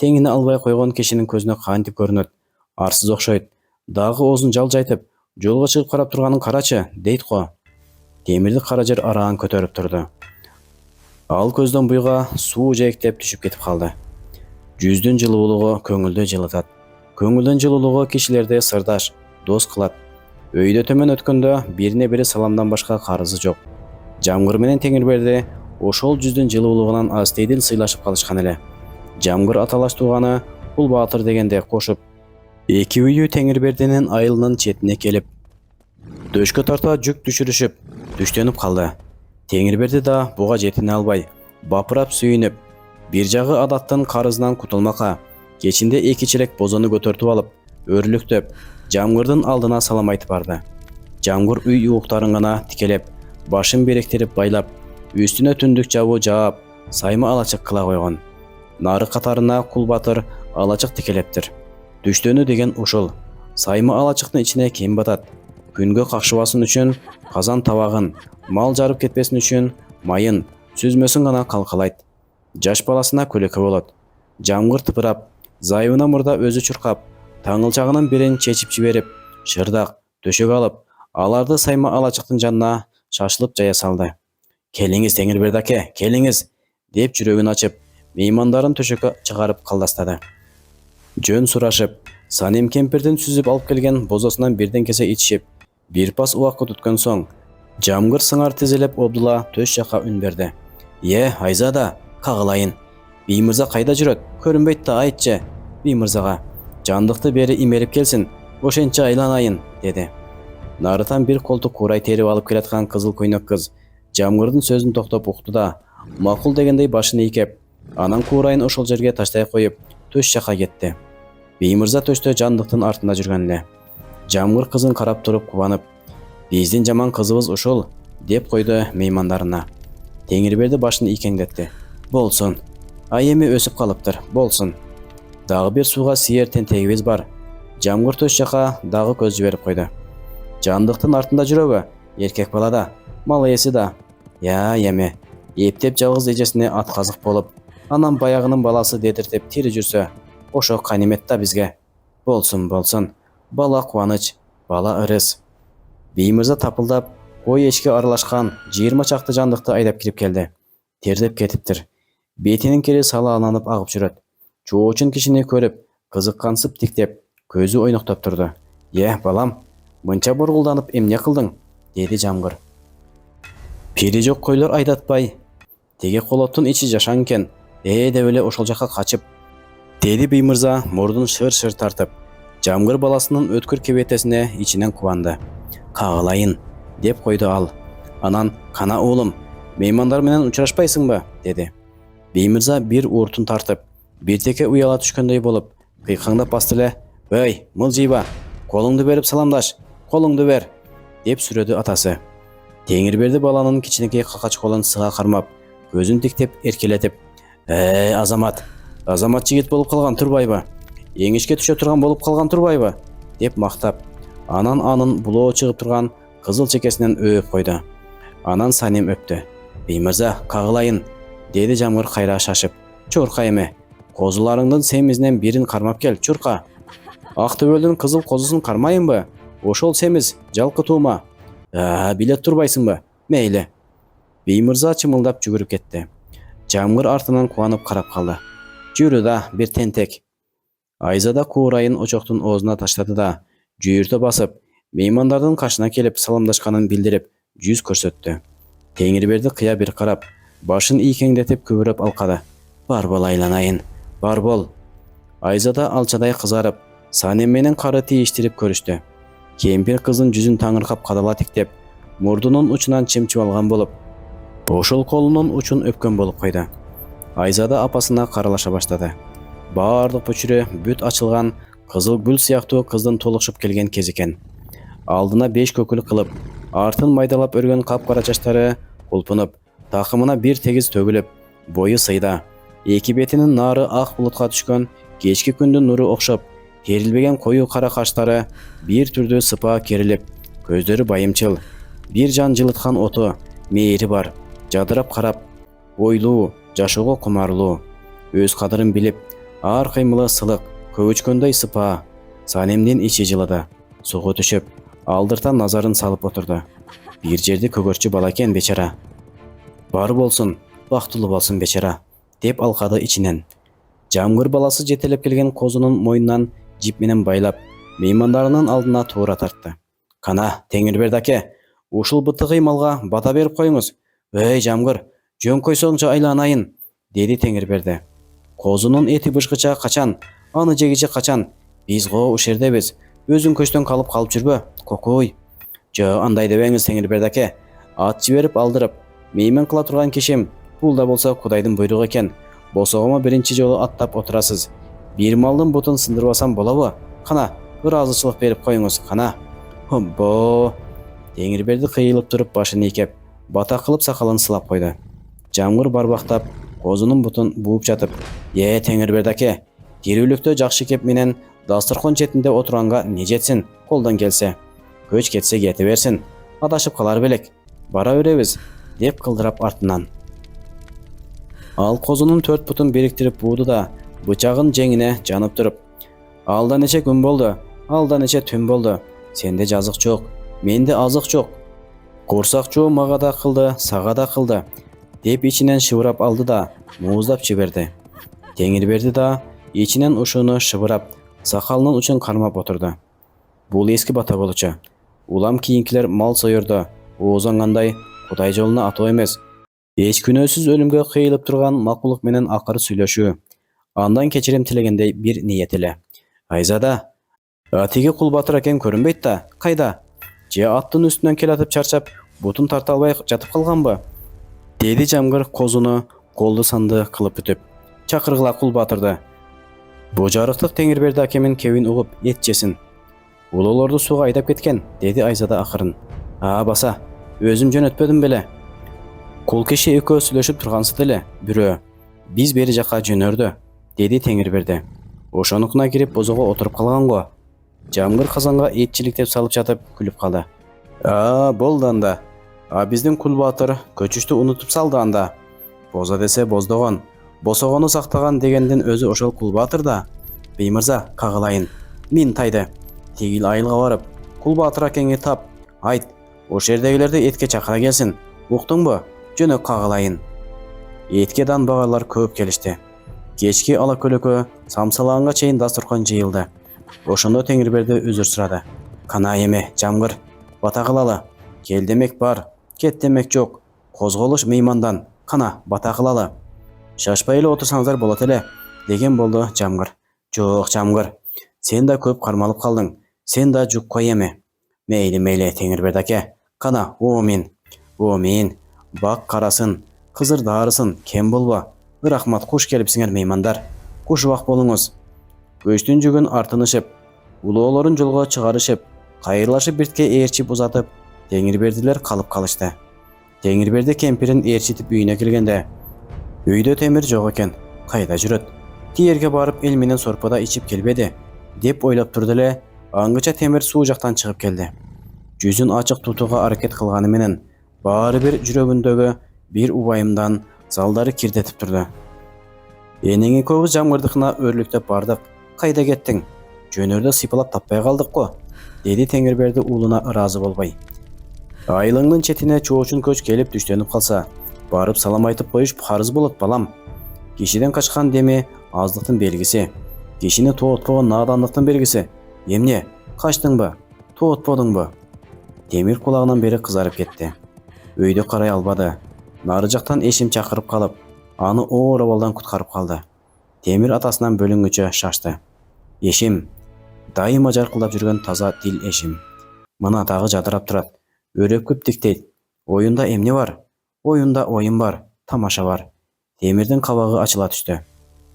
Теңине албай койгон кишинин көзүнө кантип көрүнөт? Арсыз окшойт. Дагы оозун жалжайтып, жолго чыгып карап турганын карачы, дейт го. Темирди кара жер араан көтөрүп турду. Ал көздөн буйга суу жээктеп түшүп кетип калды. Жүздүн жылуулугу көңүлдү жылытат. Көңүлдүн жылуулугу кишилерди сырдаш, дос кылат. Өйдө төмөн өткөндө бирине бири саламдан башка карызы жок. Жамгыр менен Теңирберди ошол жүздүн жылуулугунан астейдил сыйлашып калышкан эле. Жамгыр аталаш тууганы Кул Баатыр дегенде кошуп, эки үйү Теңирбердинин айылынын четине келип, дөшкө тарта жүк түшүрүшүп, түштөнүп калды. Теңирберди да буга жетине албай, бапырап сүйүнүп, бир жагы адаттын карызынан кутулмакка, кечинде эки челек бозону көтөртүп алып, өрлүктөп, Жамгырдын алдына салам айтып барды. Жамгыр үй ууктарын гана тикелеп, башын беректирип байлап, үстүнө түндүк жабуу жаап, сайма алачык кыла койгон. Нары катарына Кул Батыр алачык тикелептир. Түштөнү деген ушул. Саймы алачыктын ичине кем батат? Күнгө какшыбасын үчүн казан табагын, мал жарып кетпесин үчүн майын, сүзмөсүн гана калкалайт. Жаш баласына көлөкө болот. Жамгыр тыпырап, зайыбына мурда өзү чуркап, таңылчагынын бирин чечип жиберип, шырдак, төшөк алып, аларды сайма алачыктын жанына шашылып жая салды. Келиңиз Теңирберди аке, келиңиз, деп жүрөгүн ачып, меймандарын төшөккө чыгарып калдастады. Жөн сурашып, Санем кемпирдин сүзүп алып келген бозосунан бирден кесе ичишип, бир пас убакыт өткөн соң, Жамгыр сыңар тизелеп обдула төш жака үн берди. Айзада, кагылайын. Биймырза кайда жүрөт? Көрүнбөйт да, айтчы. Биймырзага жандыкты бери имерип келсин, ошентче айланайын, деди. Нарытан бир колтук курай терип алып келаткан кызыл көйнөк кыз Жамгырдын сөзүн токтоп укту да, макул дегендей башын ийкеп, анан курайын ошол жерге таштай коюп, төш жака кетти. Биймырза төштө жандыктын артында жүргөн эле. Жамгыр кызын карап туруп кубанып, биздин жаман кызыбыз ушул, деп койду меймандарына. Теңирберди башын ийкеңдетти. Болсун. Ай эми өсүп калыптыр, болсун. Дагы бир сууга сиер тентегибиз бар. Жамгыр төш жака дагы көз жиберип койду. Жандыктын артында жүрөбү? Эркек бала да, мал ээси да. Эми, эптеп жалгыз эжесине ат казык болуп, анан баягынын баласы дедиртип тири жүрсө, ошо канемет да бизге. Болсун. Бала кубаныч, бала ырыс. Биймырза тапылдап, кой эчке аралашкан 20 чакты жандыкты айдап кирип келди. Тердеп кетиптир. Бетинин кири салааланып агып жүрөт. Чоочун кишини көрүп, кызыккансып тиктеп, көзү ойноктоп турду. Балам, мынча бургулданып эмне кылдың? Деди Жамгыр. Пири жок койлор айдатпай. Теге колоттун ичи жашаң экен, деп эле ошол жака качып, деди Биймырза мурдун шыр-шыр тартып. Жамгыр баласынын өткүр кебетесине ичинен кубанды. Кагылайын, деп койду ал. Анан, кана уулум, меймандар менен учурашпайсыңбы? Деди. Биймырза бир ууртун тартып, биртеке уяла түшкөндөй болуп, кыйкаңдап басты эле. Мылжыйба, колуңду берип саламдаш, колуңду бер, деп сүрөдү атасы. Теңирберди баланын кичинекей какач колун сыга кармап, көзүн тиктеп эркелетип, Азамат жигит болуп калган турбайбы? Эңишке түшө турган болуп калган турбайбы? Деп мактап, анан анын булоо чыгып турган кызыл чекесинен өөп койду. Анан Санем өптү. Биймырза, кагылайын, деди Жамгыр кайра шашып. Чурка эми, козуларыңдын семизинен бирин кармап кел, чурка. Ак төбөлдүн кызыл козусун кармайынбы? Ошол семиз, жалкы туума. Билет турбайсыңбы? Мейли. Биймырза чымылдап жүгүрүп кетти. Жамгыр артынан кубанып карап калды. Жүрү да, бир тентек. Айзада курайын очоктун оозуна таштады да, жүйүртө басып, меймандардын кашына келип саламдашканын билдирип, жүз көрсөттү. Теңирберди кыя бир карап, башын ийкеңдетип күбүрөп алкады. Бар бол айланайын, бар бол. Айзада алчадай кызарып, Санем менен кары тийиштирип көрүштү. Кемпир кыздын жүзүн таңыркап кадала тиктеп, мурдунун учунан чымчып алган болуп, ошол колунун учун өпкөн болуп койду. Айзада апасына каралаша баштады. Баардык бүчүрө бүт ачылган, кызыл гүл сыяктуу кыздын толукшуп келген кез экен. Алдына 5 көкүл кылып, артын майдалап өргөн капкара чачтары кулпунуп, такымына бир тегиз төгүлүп, бою сыйда. Эки бетинин нары ак булутка түшкөн кечки күндүн нуру окшоп, терилбеген кою кара каштары бир түрдүү сыпа керилип, көздөрү байымчыл, бир жан жылыткан оту, мээри бар, жадырап карап, ойлуу, жашоого кумарлуу, өз кадырын билип, ар кыймылы сылык, көбүчкөндөй сыпа. Санемдин ичи жылыды, сугу түшүп, алдыртан назарын салып отурду. Бир жерди көгөрчү бала экен бечара. Бар болсун, бактылуу болсун бечара, деп алкады ичинен. Жамгыр баласы жетелеп келген козунун мойнунан жип менен байлап, меймандарынын алдына туура тартты. Кана, Теңирберди аке, ушул бытыгый малга бата берип коюңуз. Жамгыр, жөн койсоңчу айланайын, деди Теңирберди. Козунун эти бышкыча качан, аны жегичи качан? Биз го ушердебиз. Өзүң көчтөн калып жүрбө, кокой. Жо, андай дебеңиз Теңирберди аке. Ат жиберип алдырып, мейман кыла турган кишим, бул да болсо Кудайдын буйругу экен. Босогомо биринчи жолу аттап отурасыз. Бир малдын бутун сындырбасам болобу? Кана, ыраазычылык берип коюңуз, кана. Бо. Теңирберди кыйылып туруп башын ийкеп, бата кылып сакалын сылап койду. Жамгыр барбактап, козунун бутун бууп жатып, Теңирберди аке, тирүүлүктө жакшы кеп менен Дастархан четинде отуранга не жетсин, колдон келсе. Көч кетсе кете берсин, адашып калар белек. Бара беребиз, деп кылдырап артынан. Ал козунун 4 бутун бириктирип бууду да, бычагын жеңине жанып туруп: "Алда нече күн болду, алда нече түн болду. Сенде жазык жок, менде азык жок. Курсак чуу мага да кылды, сага да кылды", деп ичинен шыбырап алды да мууздап жиберди. Теңирберди да ичинен ушуну шыбырап, сакалынын учун кармап отурду. Бул эски бата болчу. Улам кийинкилер мал союрду, оозонгандай Кудай жолуна атуу эмес. Эч күнөөсүз өлүмгө кыйылып турган макулук менен акыры сүйлөшүү. Андан кечирим тилегендей бир ниет эле. "Айзада, атиги Кул Батыр акем көрүнбөйт да, кайда? Же аттын үстүнөн келатып чарчап, бутун тарта албай жатып калганбы?" деди Жамгыр козуну колду санды кылып бүтүп. "Чакыргыла Кул Батырды. Бу жарыктык Теңирберди акемин кебин угуп эт жесин. Улуулорду сууга айдап кеткен", деди Айзада акырын. Баса, өзүм жөнөтпөдүм беле. Кул киши экөө сүйлөшүп тургансыт эле, бирөө. Биз бери жака жөнөрдү", деди Теңирберди. Ошонукуна кирип бозого отуруп калган го. Жамгыр казанга эт чиликтеп салып жатып күлүп калды. Болду анда. Биздин Кул Батыр көчүштү унутуп салды анда. Бозо десе боздогон, босогону сактаган дегендин өзү ошол Кул Батыр да. "Бей мырза, кагылайын. Мен тайды. Тегил айылга барып, Кул Батыр акеңи тап, айт, ош жердегилерди этке чакыра келсин. Уктуңбу? Жөнөк кагылайын." Этке данбагарлар көп келишти. Кечки ала көлөкө самсалаганга чейин дастархан жыйылды. Ошондо Теңирберди өзүр сурады. "Кана эме, Жамгыр, бата кылалы. Кел демек бар, кет демек жок. Козголуш меймандан. Кана, бата кылалы. Шашпай эле отурсаңыздар болот эле", деген болду Жамгыр. "Жок, Жамгыр, сен да көп кармалып калдың. Сен да жукка эме. Мейли, Теңирберди аке. Кана, оомин. Бак карасын, кызыр даарысын, кем болбо. Рахмат, куш келипсиңер меймандар. Кушубак болуңуз." Көчтүн жүгүн артынышып, улоолорун жолго чыгарышып, кайырлашып биртке ээрчип узатып, Теңирбердилер калып калышты. Теңирберди кемпирин ээрчитип үйүнө келгенде, "Үйдө темир жок экен. Кайда жүрөт? Тиерге барып эл менен сорпода ичип келбеди", деп ойлоп турду эле, аңгыча темир суу жактан чыгып келди. Жүзүн ачык тутууга аракет кылганы менен баары бир жүрөгүндөгү бир убайымдан залдары кирдетип турду. "Энең экөөбүз Жамгырдыкына өрлүктөп бардык. Кайда кеттиң? Жөнөрдө сыйпалап таппай калдык го", деди Теңирберди уулуна ыраазы болбой. "Айылыңдын четине чоочун көч келип түштөнүп калса, барып салам айтып коюш парыз болот балам. Кишиден качкан деми аздыктын белгиси, кишини тоотпогон наадандыктын белгиси. Эмне, качтыңбы? Тоотподуңбу?" Темир кулагынан бери кызарып кетти. Өйдө карай албады. Нары жактан эшим чакырып калып, аны оор абалдан куткарып калды. Темир атасынан бөлүнгүчө шашты. "Эшим, дайыма жаркылдап жүргөн таза дил эшим. Мына дагы жадырап турат. Өрөпкөп диктейт. Оюнда эмне бар? Оюнда оюн бар, тамаша бар." Темирдин кабагы ачыла түштү.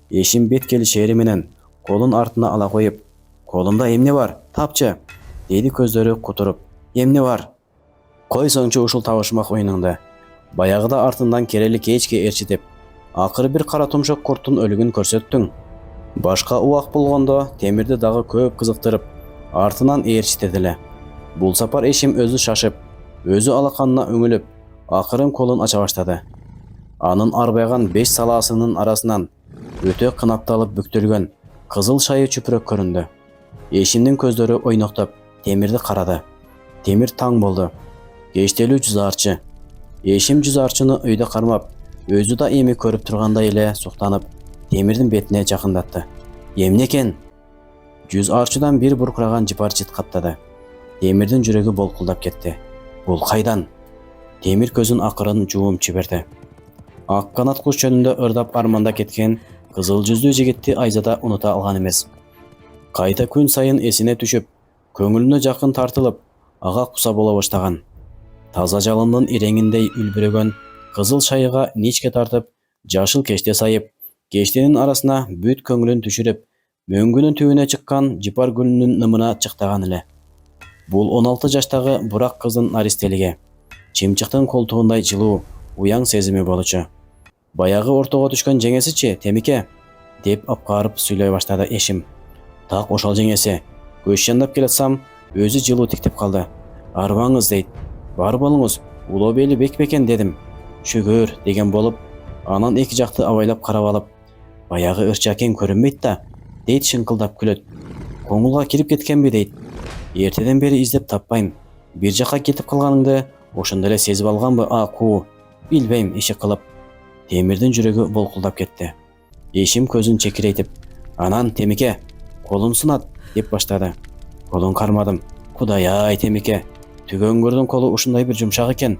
Эшим бет келишери менен колун артына ала коюп, "Колумда эмне бар? Тапчы", деди көздөрү кутуруп. "Эмне бар? Койсоңчу ушул табышмак оюнуңду. Баягыда артынан керели кечке ээрчитип, акыры бир кара тумшок курттун өлүгүн көрсөттүң." Башка убак болгондо Темирди дагы көп кызыктырып, артынан ээрчитет эле. Бул сапар Эшим өзү шашып, өзү алаканына өңүлүп, акырын колун ача баштады. Анын арбайган 5 салаасынын арасынан өтө кынапталып бүктөлгөн кызыл шайы чүпүрөк көрүндү. Эшимдин көздөрү ойноктоп Темирди карады. Темир таң болду. Кештелүү жүз арчы. Эшим жүз арчыны өйдө кармап, өзү да эми көрүп тургандай эле суктанып, Темирдин бетине жакындатты. "Эмне экен?" Жүз арчыдан бир буркураган жыпар жит каттады. Темирдин жүрөгү болкулдап кетти. "Бул кайдан?" Темир көзүн акырын жуумуп жиберди. Ак канат куш жөнүндө ырдап арманда кеткен кызыл жүздүү жигитти Айзада унута алган эмес. Кайта күн сайын эсине түшүп, көңүлүнө жакын тартылып, ага куса боло баштаган. Таза жалындын иреңиндей үлбүрөгөн кызыл шайыга ничке тартып, жашыл кеште сайып, кештенин арасына бүт көңүлүн түшүрүп, мөңгүнүн түбүнө чыккан жыпар гүлүнүн нымына чыктаган эле. Бул 16 жаштагы бурак кыздын наристелиги, чымчыктын колтугундай жылуу, уяң сезими болчу. "Баягы ортого түшкөн жеңесичи, Темике?" деп апкарып сүйлөй баштады Эшим. Так ошол жеңеси. Көз жандап келатсам, өзү жылуу тиктеп калды. Арбаңыз дейт. Бар болуңуз, улуу бели бек бекен дедим. Шүгүр деген болуп, анан эки жакты абайлап карап алып, баягы ырчакең көрүнбөйт да, дейт шыңкылдап күлөт. Коңулга кирип кеткенби дейт. Эртеден бери издеп таппайм. Бир жака кетип калганыңды ошондо эле сезип алганбы аку? Билбейм иши кылып. Темирдин жүрөгү болкулдап кетти. Эшим көзүн чекирейтип, анан Темике, колум сынат деп баштады. Колун кармадым. Кудай Темике, түгөңгүрдүн колу ушундай бир жумшак экен.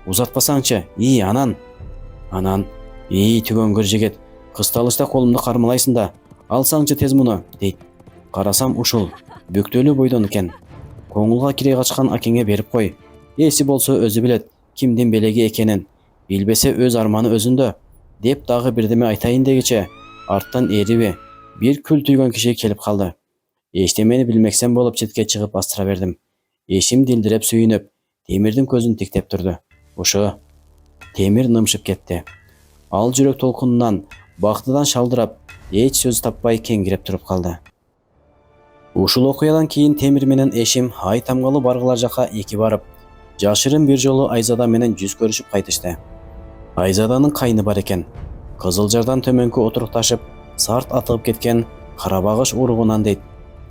Узатпасаңчы, анан. Түгөңгүр жигит, кысталышта колумду кармалайсың да, алсаңчы тез муну, дейт. Карасам ушул, бүктөлүү бойдон экен. Коңулга кире качкан акеңе берип кой. Эси болсо өзү билет, кимдин белеги экенин. Билбесе өз арманы өзүндө, деп дагы бирдеме айтайын дегиче, арттан эриби, бир күл түйгөн киши келип калды. Эчтемени билмексен болуп четке чыгып астыра бердим. Эшим дилдиреп сүйүнүп, Темирдин көзүн тиктеп турду. Ошо Темир нымшып кетти. Ал жүрөк толкунунан, бактыдан шалдырап, эч сөз таппай кеңирип туруп калды. Ушул окуядан кийин Темир менен эшим ай тамгалы баргылар жака эки барып, жашырын бир жолу Айзада менен жүз көрүшүп кайтышты. Айзаданын кайны бар экен. Кызылжардан төмөнкү отурукташып, сарт атылып кеткен карабагыш уругунан дейт.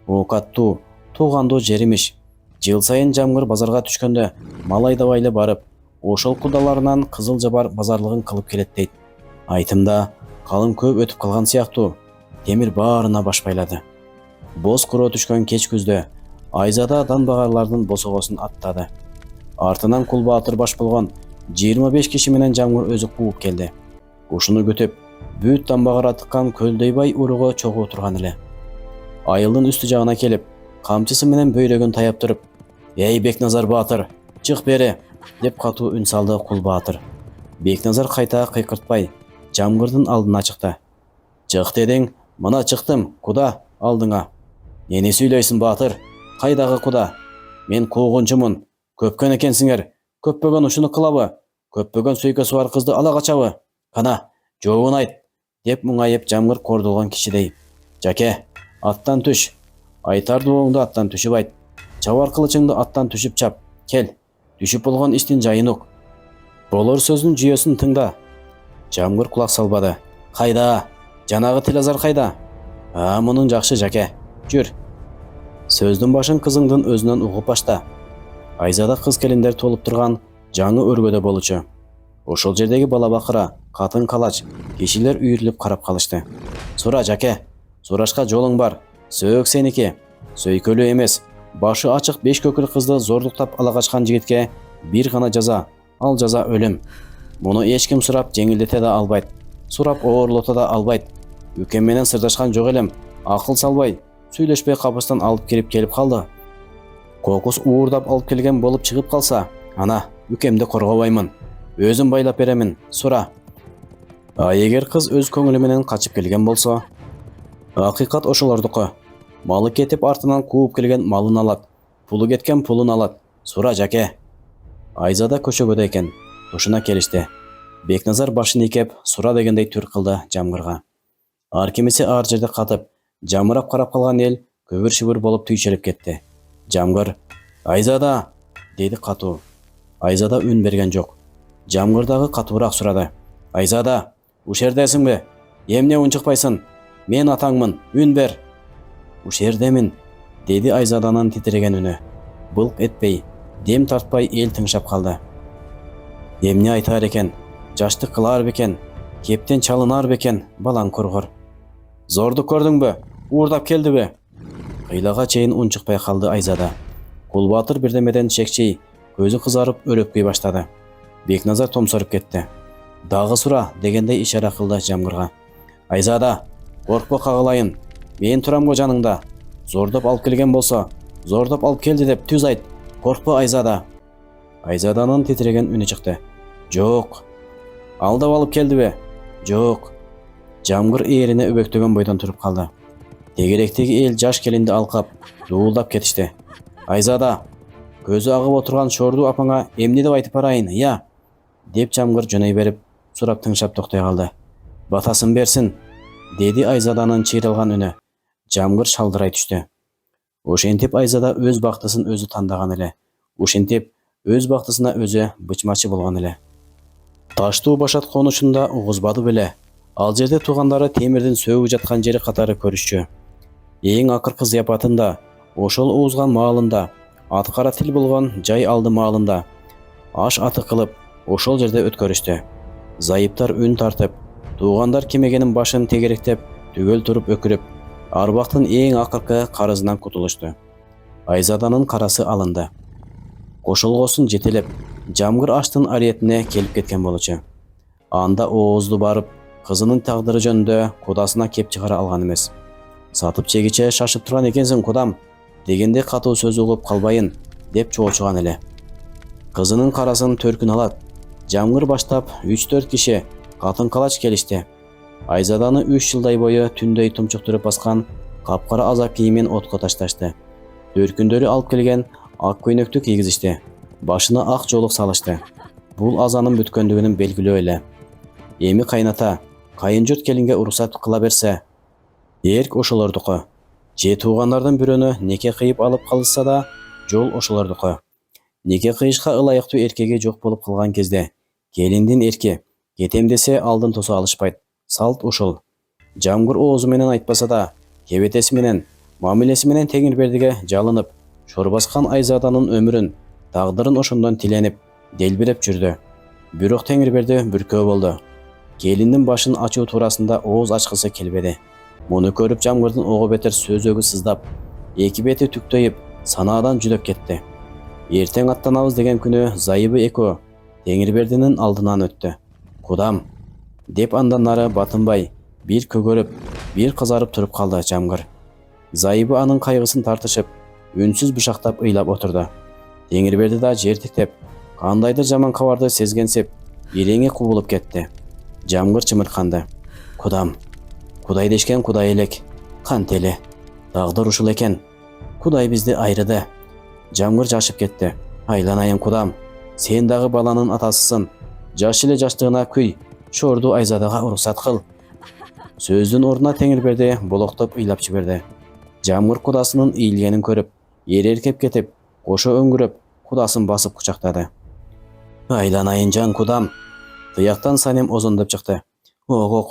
Окаттуу, туугандуу жеримиш. Жыл сайын жамгыр базарга түшкөндө мал айдабайлы барып, ошол кудаларынан кызыл жабар базарлыгын кылып келет дейт. Айтымда калың көп өтүп калган сыяктуу. Темир баарына баш байлады. Боз куроо түшкөн кеч күздө Айзада данбагарлардын босогосун аттады. Артынан Кул Баатыр баш болгон 25 киши менен жамгыр өзү кууп келди. Ушуну күтүп, бүт данбагар атыккан Көлдөйбай уругу чогуу турган эле. Айылдын үстү жагына келип, камчысы менен бөйрөгүн таяп туруп, "Эй Бекназар Баатыр, чык бери!" деп катуу үн салды Кул Баатыр. Бекназар кайта кыйкыртпай, жамгырдын алдына чыкты. "Чык дедиң, мына чыктым, куда алдыңа." "Эмне сүйлөйсүң Баатыр? Кайдагы куда? Мен куугунчумун. Көпкөн экенсиңер. Көппөгөн ушуну кылабы? Көппөгөн сөйкөсү бар кызды ала качабы? Кана, жообун айт", деп муңайып жамгыр кордулган кишидей. "Жаке, аттан түш. Айтар дууңду аттан түшүп айт. Чабар кылычыңды аттан түшүп чап. Кел, түшүп болгон иштин жайын ук. Болор сөздүн жүйөсүн тыңда." Жамгыр кулак салбады. "Кайда? Жанагы Тилазар кайда?" Мунун жакшы жаке. Жүр. Сөздүн башын кызыңдын өзүнөн угуп башта." Айзада кыз келиндер толуп турган жаңы өргөдө болчу. Ошол жердеги бала бакыра, катын калач, кишилер үйрүлүп карап калышты. "Сура жаке, сурашка жолуң бар. Сөök сеники. Сөйкөлүү эмес, башы ачык 5 көкүл кызды зордуктап ала качкан жигитке бир гана жаза, ал жаза өлүм. Муну эч ким сурап жеңилдете да албайт, сурап оорлото да албайт. Үкем менен сырдашкан жок элем, акыл салбай, сүйлөшпөй капыстан алып келип калды. Кокус уурдап алып келген болуп чыгып калса, ана үкемди коргобаймын. Өзүм байлап беремин. Сура." Эгер кыз өз көңүлү менен качып келген болсо, акыйкат ошолордуку. Малы кетип артынан кууп келген малын алат, пулу кеткен пулун алат. Сура жаке. Айзада көчөгөдө экен. Ушуна келишти. Бекназар башын ийкеп, сура дегендей түр кылды жамгырга. Ар кимиси ар жерде катып, жамырап карап калган эл көбүр-шүбүр болуп түйчөлүп кетти. Жамгыр, "Айзада!" деди катуу. Айзада үн берген жок. Жамгыр дагы катуураак сурады. "Айзада, ушердесиңби? Эмне унчукпайсың? Мен атаңмын, үн бер." "Ушердемин", деди Айзаданын титиреген үнү. Былк этпей, дем тартпай эл тыңшап калды. "Эмне айтаар экен? Жаштык кылаар бекен? Кептен чалынаар бекен, балаң кургур. Зордук көрдүңбү? Уурдап келдиби?" Кыйлага чейин унчукпай калды Айзада. Кул Баатыр бирдемеден чекчей, көзү кызарып өрөкпөй баштады. Бекназар томсоруп кетти. "Дагы сура" дегендей ишара кылды жамгырга. "Айзада, коркпо кагылайын. Мен турам го жаныңда. Зордоп алып келген болсо, зордоп алып келди деп түз айт. Коркпо Айзада." Айзаданын титиреген үнү чыкты. "Жок." "Алдап алып келдиби?" "Жок." Жамгыр ээрине өбөктөгөн бойдон туруп калды. Тегеректеги эл жаш келинди алкап, дуулдап кетишти. "Айзада, көзү агып отурган Шорду апаңа эмне деп айтып барайын, я?" деп жамгыр жөнөй берип, сурап тыңшап токтой калды. "Батасын берсин", деди Айзаданын чыйралган үнү. Жамгыр шалдырай түштү. Ошентип Айзада өз бактысын өзү тандаган эле. Ошентип өз бактысына өзү бычмачы болгон эле. Таштуу башат конушунда угузбады беле. Ал жерде туугандары темирдин сөгүп жаткан жери катары көрүшчү. Эң акыркы зыяпатында, ошол уузган маалында, аткара тил болгон жай алды маалында аш аты кылып ошол жерде өткөрүштү. Зайыптар үн тартып, туугандар кемегенин башын тегеректеп, түгөл туруп өкүрүп, арбактын эң акыркы карызынан кутулушту. Айзаданын карасы алынды. Кошолгосун жетелеп, Жамгыр аштын ариетине келип кеткен болчу. Анда оозду барып, кызынын тагдыры жөнүндө кудасына кеп чыгара алган эмес. Сатып чегиче шашып турган экенсиң кудам, дегенде катуу сөз угуп калбайын деп чоочуган эле. Кызынын карасын төркүн алат. Жамгыр баштап 3-4 киши катын-калач келишти. Айзаданы 3 жылдай бою түндөй тумчуктуруп баскан капкара азап кийимен отко ташташты. Төркүндөрү алып келген ак көйнөктү кийгизишти. Башына ак жолук салышты. Бул азанын бүткөндүгүнүн белгилөө эле. Эми кайната, кайын-журт келинге уруксат кыла берсе, эрк ошолордуку. Же туугандардын бирөөнү неке кыйып алып калышса да, жол ошолордуку. Неке кыйышка ылайыктуу эркеги жок болуп калган кезде, келиндин эрки кетем десе алдын тоса алышпайт. Салт ушул. Жамгыр оозу менен айтпаса да, кебетеси менен, мамилеси менен Теңирбердиге жалынып, шорбаскан Айзаданын өмүрүн, тагдырын ошондон тиленип, делбиреп жүрдү. Бирок Теңирберди бүркөө болду. Келиндин башын ачуу туурасында ооз ачкысы келбеди. Муну көрүп Жамгырдын ого бетер сөзөгү сыздап, эки бети түктөйүп, санаадан жүдөп кетти. Эртең аттанабыз деген күнү Зайыбы экөө Теңирбердинин алдынан өттү. Кудам, деп андан нары батынбай, бир көгөрүп, бир кызарып туруп калды Жамгыр. Зайыбы анын кайгысын тартышып, үнсүз бышактап ыйлап отурду. Теңирберди да жертиктеп, кандайдыр жаман кабарды сезгенсип, иреңи кубулуп кетти. Жамгыр чымырканды. Кудам, Кудай дешкен Кудай элек, кантели, тагдыр ушул экен. Кудай бизди айрыды. Жамгыр жашып кетти. Айланайын кудам, сен дагы баланын атасысың. Жаш эле жаштыгына күй, чорду Айзадага уруксат кыл. Сөздүн ордуна Теңирберди болоктоп ыйлап жиберди. Жамгыр кудасынын ийилгенин көрүп, эркеп кетип, кошо өңгүрөп, кудасын басып кучактады. Айланайын жан кудам. Тыяктан Санем озондоп чыкты. Ого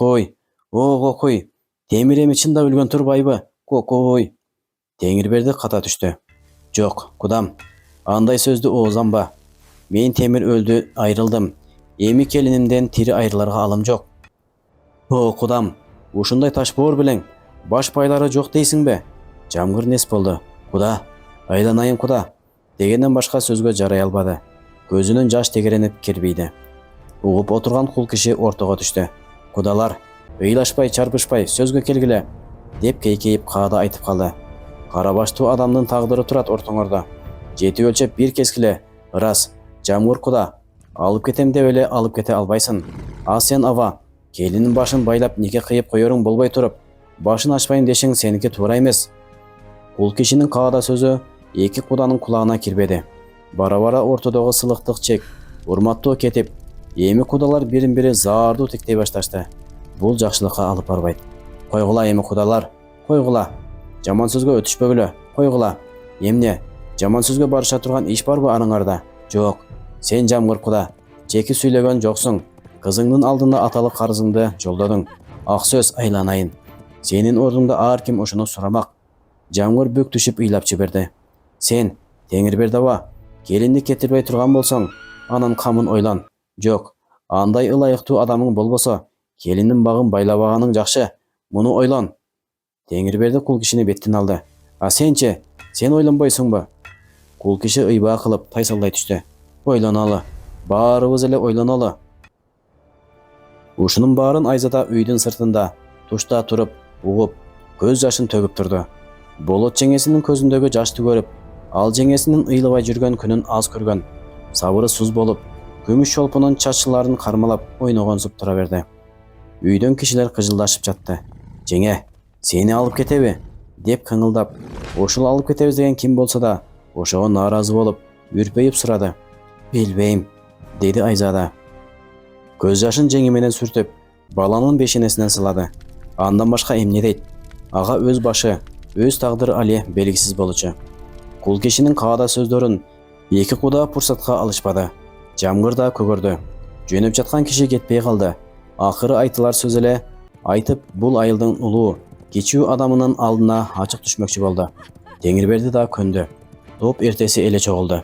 кой, темир эми чында өлгөн турбайбы? Кокой. Теңирберди ката түштү. Жок, кудам, андай сөздү оозанба. Мен темир өлдү, айрылдым. Эми келинимден тири айрыларга алым жок. О, кудам, ушундай ташбоор белең, баш байлары жок дейсиңби? Жамгыр нес болду. Куда, айланайын куда, дегенден башка сөзгө жарай албады. Көзүнөн жаш тегеренип кирбейди. Угуп отурган кул киши ортого түштү. Кудалар, ыйлашпай, чарпышпай, сөзгө келгиле, деп кейкейип каада айтып калды. Кара баштуу адамдын тагдыры турат ортоңордо. Жети өлчөп бир кескиле. Ырас, Жамгыр куда, алып кетем деп эле алып кете албайсың. А сен ава, келинин башын байлап неке кыйып коеруң болбой туруп, башын ачпайм дешең сеники туура эмес. Кул кишинин каада сөзү эки куданын кулагына кирбеди. Бара-бара ортодогу сылыктык чек, урматтоо кетип, эми кудалар бирин-бири заардуу тиктей башташты. Бул жакшылыкка алып барбайт. Койгула эми кудалар, койгула. Жаман сөзгө өтүшпөгүлө, койгула. Эмне, жаман сөзгө барыша турган иш барбы арыңарда? Жок. Сен Жамгыр куда, чеки сүйлөгөн жоксуң. Кызыңдын алдында аталык карызыңды жолдодуң. Ак сөз айланайын. Сенин ордуңда ар ким ошону сурамак. Жамгыр бүк түшүп ыйлап жиберди. Сен, Теңирберди аба, келинди кетирбей турган болсоң, анын камын ойлон. Жок, андай ылайыктуу адамың болбосо, келиндин багын байлабаганың жакшы. Муну ойлон. Теңирберди кул кишини беттен алды. А сенчи, сен ойлонбойсуңбу? Кул киши ыйбаа кылып тайсалдай түштү. Ойлонолу, баарыбыз эле ойлонолу. Ушунун баарын Айзада үйдүн сыртында, тушта туруп, угуп, көз жашын төгүп турду. Болот жеңесинин көзүндөгү жашты көрүп, ал жеңесинин ыйлабай жүргөн күнүн аз көргөн. Сабыры суз болуп, күмүш шолпунун чачыларын кармалап ойногонсуп тура берди. Үйдөн кишилер кыжылдашып жатты. Жеңе, сени алып кетеби? Деп кыңылдап, ошол алып кетебиз деген ким болсо да, ошого нааразы болуп, үрпөйүп сурады. Билбейм, деди Айзада. Көз жашын жеңи менен сүртүп, баланын бешенесинен сылады. Андан башка эмне дейт? Ага өз башы, өз тагдыры али белгисиз болчу. Кул кишинин каада сөздөрүн эки куда фурсатка алышпады. Жамгыр да көгөрдү. Жөнөп жаткан киши кетпей калды. Акыры айтылар сөз эле айтып, бул айылдын улуу, кичүү адамынын алдына ачык түшмөкчү болду. Теңирберди да көндү. Топ эртеси эле чогулду.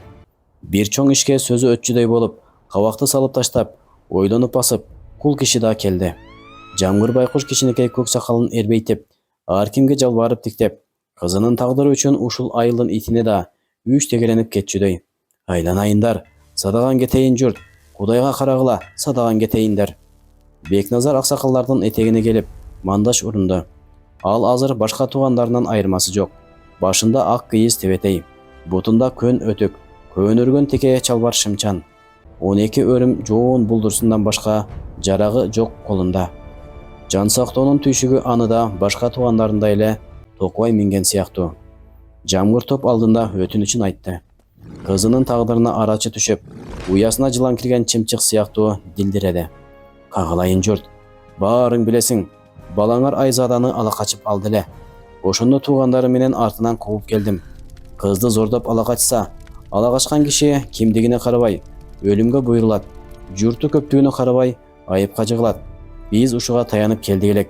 Бир чоң ишке сөзү өтчүдөй болуп, кабакты салып таштап, ойлонуп басып, кул киши да келди. Жамгыр байкуш кичинекей көк сакалын эрбейтип, ар кимге жалбарып тиктеп, кызынын тагдыры үчүн ушул айылдын итине да үч тегеленип кетчүдөй. Айланайындар, садаган кетейин журт, Кудайга карагыла, садаган кетейиндер. Бекназар аксакалдардын этегине келип, мандаш урунду. Ал азыр башка туугандарынан айырмасы жок. Башында ак кийиз тебетей, бутунда көн өтүк, көнөргөн теке чалбар шымчан. 12 өрүм жоон булдурсундан башка жарагы жок колунда. Жан сактоонун түйшүгү аныда башка туугандарындай эле токубай минген сыяктуу. Жамгыр топ алдында өтүнүчүн айтты. Кызынын тагдырына арачы түшүп, уясына жылан кирген чымчык сыяктуу дилдиреди. Кагалайын журт, баарың билесиң, балаңар Айзаданы ала качып алды эле. Ошондо туугандары менен артынан кууп келдим. Кызды зордоп ала качса, ала качкан киши кимдигине карабай өлүмгө буйрулат. Журту көптүгүнө карабай айыпка жыгылат. Биз ушуга таянып келдик элек.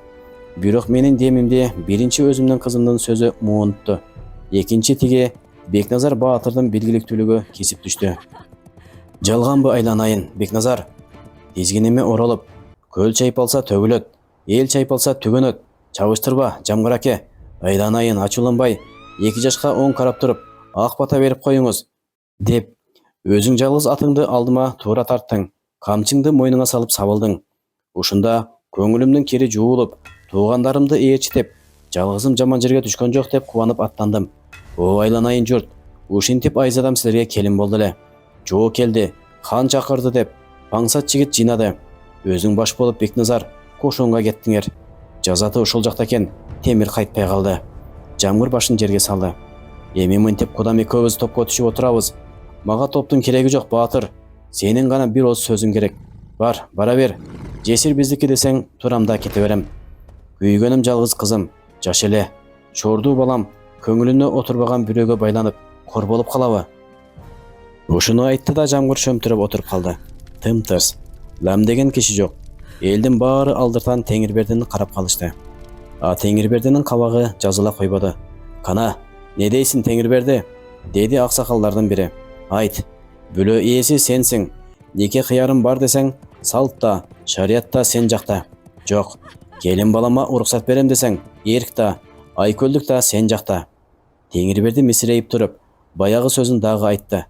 Бирок менин демимди биринчи өзүмдүн кызымдын сөзү муунутту. Экинчи тиги Бекназар Баатырдын билгиликтүүлүгү кесип түштү. Жалганбы айланайын, Бекназар? Тизгиниме оролуп, көл чайпалса төгүлөт, эл чайпалса түгөнөт. Чабыштырба, Жамгыр аке. Айланайын, ачууланбай, 2 жашка оң карап туруп, ак бата берип коюңуз, деп өзүң жалгыз атыңды алдыма туура тарттың, камчыңды мойнуңа салып сабылдың. Ушунда көңүлүмдүн кири жуулуп, туугандарымды ээрчитип, жалгызым жаман жерге түшкөн жок деп кубанып аттандым. О айланайын журт, ушинтип Айзадам силерге келин болду эле. Жоо келди, хан чакырды деп, паңсат жигит жыйнады. Өзүң баш болуп Бекназар кошонго кеттиңер. Жазаты ушул жакта экен, темир кайтпай калды. Жамгыр башын жерге салды. Эми мынтип кудам экөөбүз топко түшүп отурабыз. Мага топтун кереги жок, Баатыр. Сенин гана бир ооз сөзүң керек. Бар, бара бер. Жесир биздики десең, турам да кете берем. Күйгөнүм жалгыз кызым, жаш эле. Чордуу балам, көңүлүнө отурбаган бирөөгө байланып, кор болуп калабы? Ушуну айтты да Жамгыр шөмтүрөп отуруп калды. Тым-тырс. Лам деген киши жок. Элдин баары алдыртан Теңирбердини карап калышты. А Теңирбердинин кабагы жазыла койбоду. Кана, не дейсиң Теңирберди? Деди аксакалдардын бири. Айт, бүлө ээси сенсиң. Неке кыярым бар десең, салтта, шариятта сен жакта. Жок, келин балама уруксат берем десең, эркта, айкөлдүк да сен жакта. Теңирберди мисирейип туруп, баягы сөзүн дагы айтты.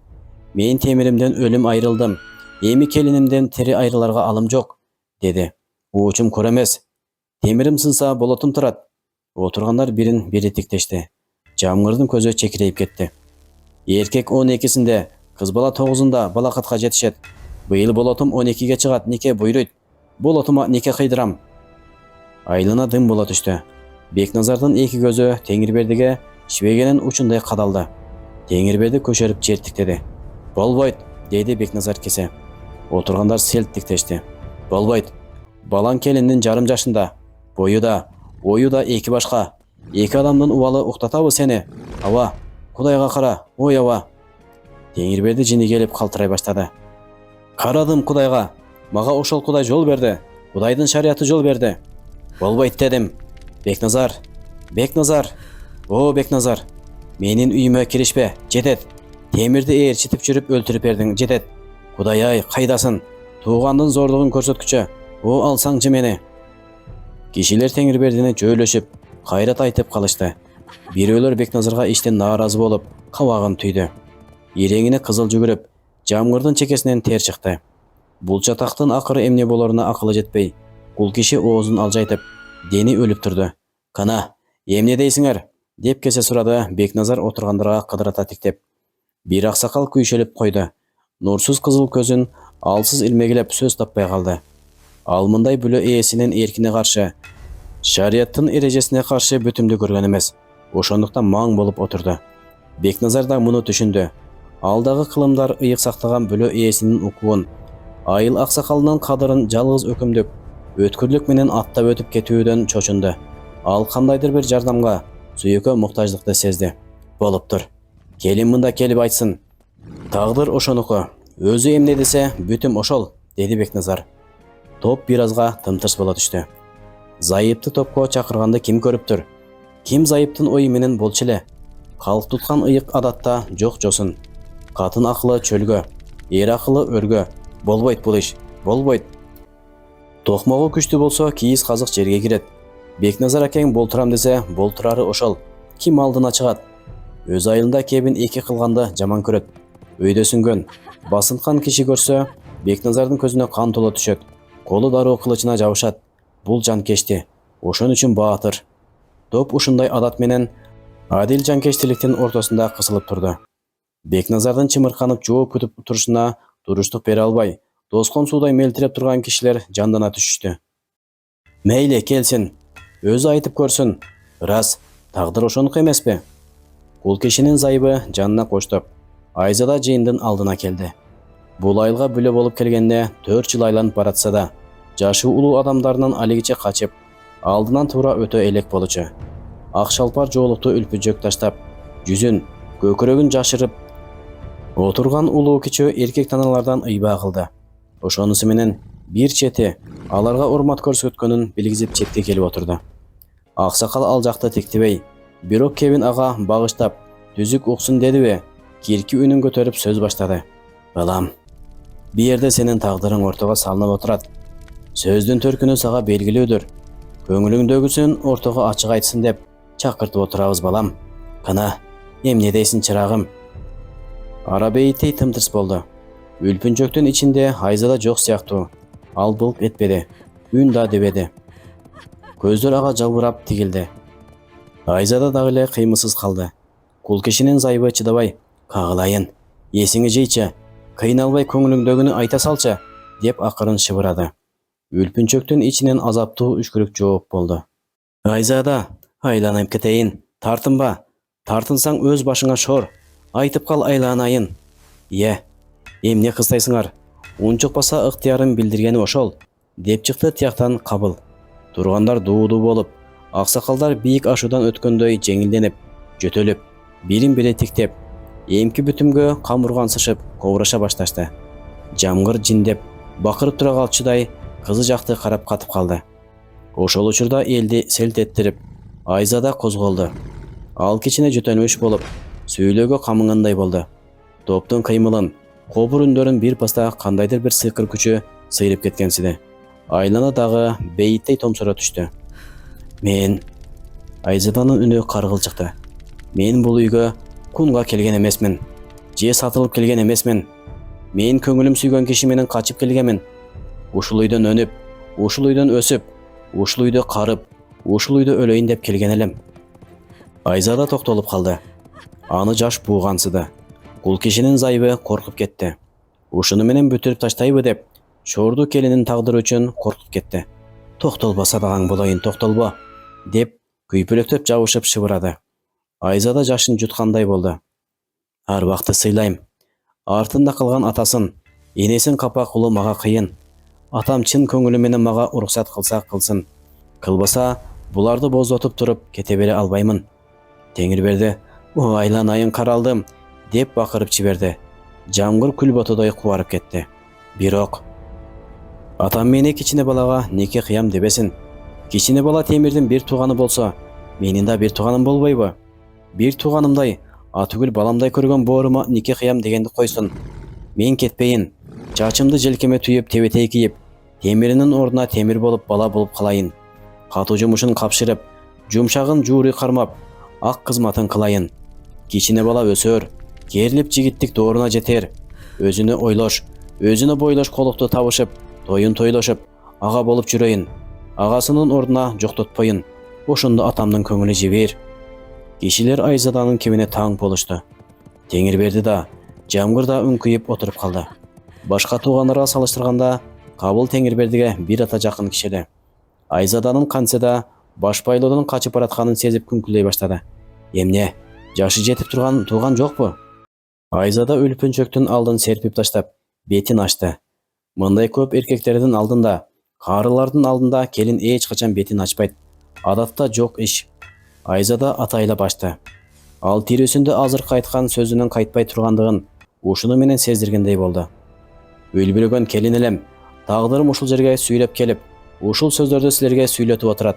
Мен темиримден өлүм айрылдым. Эми келинимден тери айрыларга алым жок, деди. Уучум көр эмес. Темирим сынса болотум турат. Отургандар бирин бири тиктешти. Жамгырдын көзү чекирейип кетти. Эркек 12-синде, кыз бала 9-unda балакатка жетишет. Быйыл болотум 12-ге чыгат, нике буйруйт. Болотума нике кыйдырам. Айлана дым боло түштү. Бекназардын эки көзү Теңирбердиге шибегенин учундай кадалды. Теңирберди көшөрүп чертиктеди. Болбойт, деди Бекназар кесе. Отургандар селт тиктешти. Болбойт. Балаң келиндин жарым жашында. Бою да, ою да эки башка. Эки адамдын убалы уктатабы сени? Аба, Кудайга кара, ой аба. Теңирберди жини келип калтырай баштады. Карадым Кудайга. Мага ошол Кудай жол берди. Кудайдын шарияты жол берди. Болбойт дедим. Бекназар, Бекназар. О, Бекназар. Менин үйүмө киришпе, жетет. Темирди ээрчитип жүрүп өлтүрүп бердиң, жетет. Кудай ай, кайдасың? Туугандын зордугун көрсөткүчө. О, алсаңчы мени. Кишилер Теңирбердини жөөлөшүп, кайрат айтып калышты. Бирөөлөр Бекназарга иштен нааразы болуп, кабагын түйдү. Иреңине кызыл жүгүрүп, Жамгырдын чекесинен тер чыкты. Бул чатактын акыры эмне болоруна акылы жетпей, кул киши оозун алжайтып, дени өлүп турду. Кана, эмне дейсиңер? Деп кесе сурады Бекназар отургандарга кыдырата тиктеп. Бир аксакал күйшөлүп койду. Нурсуз кызыл көзүн алсыз илмегилеп сөз таппай калды. Ал мындай бүлө ээсинин эркине каршы, шарияттын эрежесине каршы бүтүмдү көргөн эмес. Ошондуктан маң болуп отурду. Бекназар да муну түшүндү. Алдагы кылымдар ыйык сактаган бүлө ээсинин укугун, айыл аксакалынын кадырын жалгыз өкүмдүк, өткүрлүк менен аттап өтүп кетүүдөн чочунду. Ал кандайдыр бир жардамга, сүйөккө муктаждыкты сезди. Болуптур. Келин мында келип айтсын. Тагдыр ошонуку. Өзү эмне десе, бүтүм ошол, деди Бекназар. Топ бир азга тымтырс боло түштү. Зайыпты топко чакырганды ким көрүптүр? Ким зайыптын ою менен болчу эле? Калк туткан ыйык адатта жок жосын. Катын акылы чөлгө, эр акылы өргө. Болбойт бул иш, болбойт. Токмогу күчтүү болсо, кийиз казык жерге кирет. Бекназар акең болтурам десе, болтурары ошол. Ким алдына чыгат? Өз айылында кебин эки кылганды жаман көрөт. Өйдө сүнгөн, басынткан киши көрсө, Бекназардын көзүнө кан толо түшөт. Колу дароо кылычына жабышат. Бул жанкечти, ошон үчүн баатыр. Топ ушундай адат менен адил жанкечтиликтин ортосунда кысылып турду. Бекназардын чымырканып жооп күтүп турушуна туруштук бере албай, тоскон суудай мелтиреп турган кишилер жандана түшүштү. Мейли келсин, өзү айтып көрсүн. Рас, тагдыр ошонуку эмеспи? Бул кишинин зайыбы жанына коштоп, Айзада жыйындын алдына келди. Бул айылга бүлө болуп келгенде 4 жыл айланып баратса да, жашы улуу адамдарынан алигиче качып, алдынан туура өтө элек болчу. Ак шалпар жоолукту үлпүжөк таштап, жүзүн, көкүрөгүн жашырып отурган улуу кичи эркек таналардан ыйба кылды. Ошонусу менен бир чети аларга урмат көрсөткөнүн билгизип четке келип отурду. Аксакал ал жакты тиктибей, бирок кебин ага багыштап, түзүк уксун дедиби? Кирки үнүн көтөрүп сөз баштады. Балам, бир жерде сенин тагдырың ортого салынып отурат. Сөздүн төркүнү сага белгилүүдүр. Көңүлүңдөгүсүн ортого ачык айтсын деп чакыртып отурабыз балам. Кана, эмне дейсиң чырагым? Ара бейиттей тымтырс болду. Үлпүнчөктүн ичинде Айзада жок сыяктуу. Ал былк этпеди, үн да дебеди. Көздөр ага жалбырап тигилди. Айзада дагы эле кыймылсыз калды. Кул кишинин зайыбы чыдабай, кагылайын, эсиңи жыйчы, кыйналбай көңүлүңдөгүнү айта салчы, деп акырын шыбырады. Үлпүнчөктүн ичинен азаптуу үшкүрүк жооп болду. Айзада, айланып кетейин, тартынба. Тартынсаң өз башыңа шор. Айтып кал айланайын. Эмне кыстайсыңар? Унчукпаса ыктыярын билдиргени ошол, деп чыкты тияктан кабыл. Тургандар дуу-дуу болуп, аксакалдар бийик ашуудан өткөндөй жеңилденип, жөтөлүп, бирин-бири тиктеп, эмки бүтүмгө камургансышып, ковураша башташты. Жамгыр жиндеп, бакырып тура калчудай кызы жакты карап катып калды. Ошол учурда элди селт эттирип, Айзада козголду. Ал кичине жөтөнмүш болуп, сүйлөөгө камыгандай болду. Топтун кыймылын, кобур үндөрүн бир паста кандайдыр бир сыйкыр күчү сыйрып кеткенсиди. Айлана дагы бейиттей томсоро түштү. Мен, Айзаданын үнү каргыл чыкты. Мен бул үйгө кунга келген эмесмин. Же сатылып келген эмесмин. Мен көңүлүм сүйгөн киши менен качып келгенмин. Ушул үйдөн өнүп, ушул үйдөн өсүп, ушул үйдө карып, ушул үйдө өлөйүн деп келген элем. Айзада токтолуп калды. Аны жаш буугансыды. Кул кишинин зайыбы коркуп кетти. Ушуну менен бүтүрүп таштайбы деп, шорду келинин тагдыры үчүн коркуп кетти. Токтолбо садагың болоюн, токтолбо, деп күйпөлөктөп жабышып шыбырады. Айзада жашын жуткандай болду. Арбакты сыйлайм. Артында калган атасын, энесин капа кылуу мага кыйын. Атам чын көңүлү менен мага уруксат кылса кылсын. Кылбаса, буларды боздотуп туруп кете бере албаймын. Теңирберди, "О, айланайын каралдым", деп бакырып жиберди. Жамгыр күл ботодой кубарып кетти. Бирок атам мени кичине балага неке кыям дебесин. Кичине бала Темирдин бир тууганы болсо, менин да бир тууганым болбойбу? Бир тууганымдай, атүгүл баламдай көргөн боорума неке кыям дегенди койсун. Мен кетпейин. Чачымды желкеме түйүп, тебетей кийип, Темиринин ордуна темир болуп, бала болуп калайын. Катуу жумушун капшырып, жумшагын жууруй кармап, ак кызматын кылайын. Кичине бала өсөр, керилип жигиттик дооруна жетер. Өзүнө ойлош, өзүнө бойлош колукту табышып, тоюн тойлошуп, ага болуп жүрөйүн. Агасынын ордуна жоктотпойун. Ошондо атамдын көңүлү жибер. Кишилер Айзаданын кемине таң болушту. Теңирберди да, Жамгыр да үңкүйүп отуруп калды. Башка туугандарга салыштырганда, Кабыл Теңирбердиге бир ата жакын киши эле. Айзаданын канцеда баш байлоодон качып баратканын сезип күңкүлдөй баштады. Эмне, жашы жетип турган тууган жокпу? Айзада үлпүнчөктүн алдын серпип таштап, бетин ачты. Мындай көп эркектердин алдында, карылардын алдында келин эч качан бетин ачпайт. Адатта жок иш. Айзада атайла башты. Ал тирүүсүндө азыркы айткан сөзүнүн кайтпай тургандыгын ушуну менен сездиргендей болду. Өлбүрөгөн келин элем, тагдырым ушул жерге сүйлөп келип, ушул сөздөрдү силерге сүйлөтүп отурат.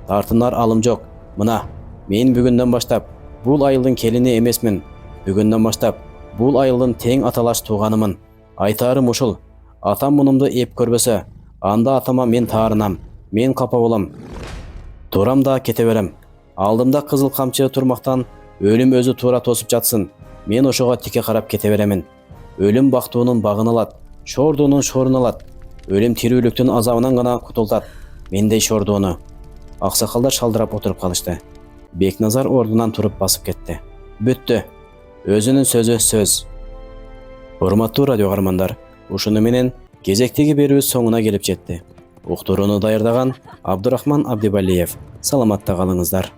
Тартынар алым жок. Мына, мен бүгүндөн баштап бул айылдын келини эмесмин. Бүгүндөн баштап бул айылдын тең аталаш тууганымын. Айтарым ушул. Атам мунумду эп көрбөсө, анда атама мен таарынам. Мен капа болом. Турам да кете берем. Алдымда кызыл камчы турмактан өлүм өзү туура тосуп жатсын. Мен ошого тике карап кете беремин. Өлүм бактуунун багын алат, шордуунун шорун алат. Өлүм тирүүлүктүн азабынан гана кутултат. Мендей шордууну. Аксакалдар шалдырап отуруп калышты. Бекназар ордунан туруп басып кетти. Бүттү. Өзүнүн сөзү сөз. Урматтуу радио каармандар, ушуну менен кезектеги берүүбүз соңуна келип жетти. Уктурууну даярдаган Абдурахман Абдибалиев. Саламатта калыңыздар.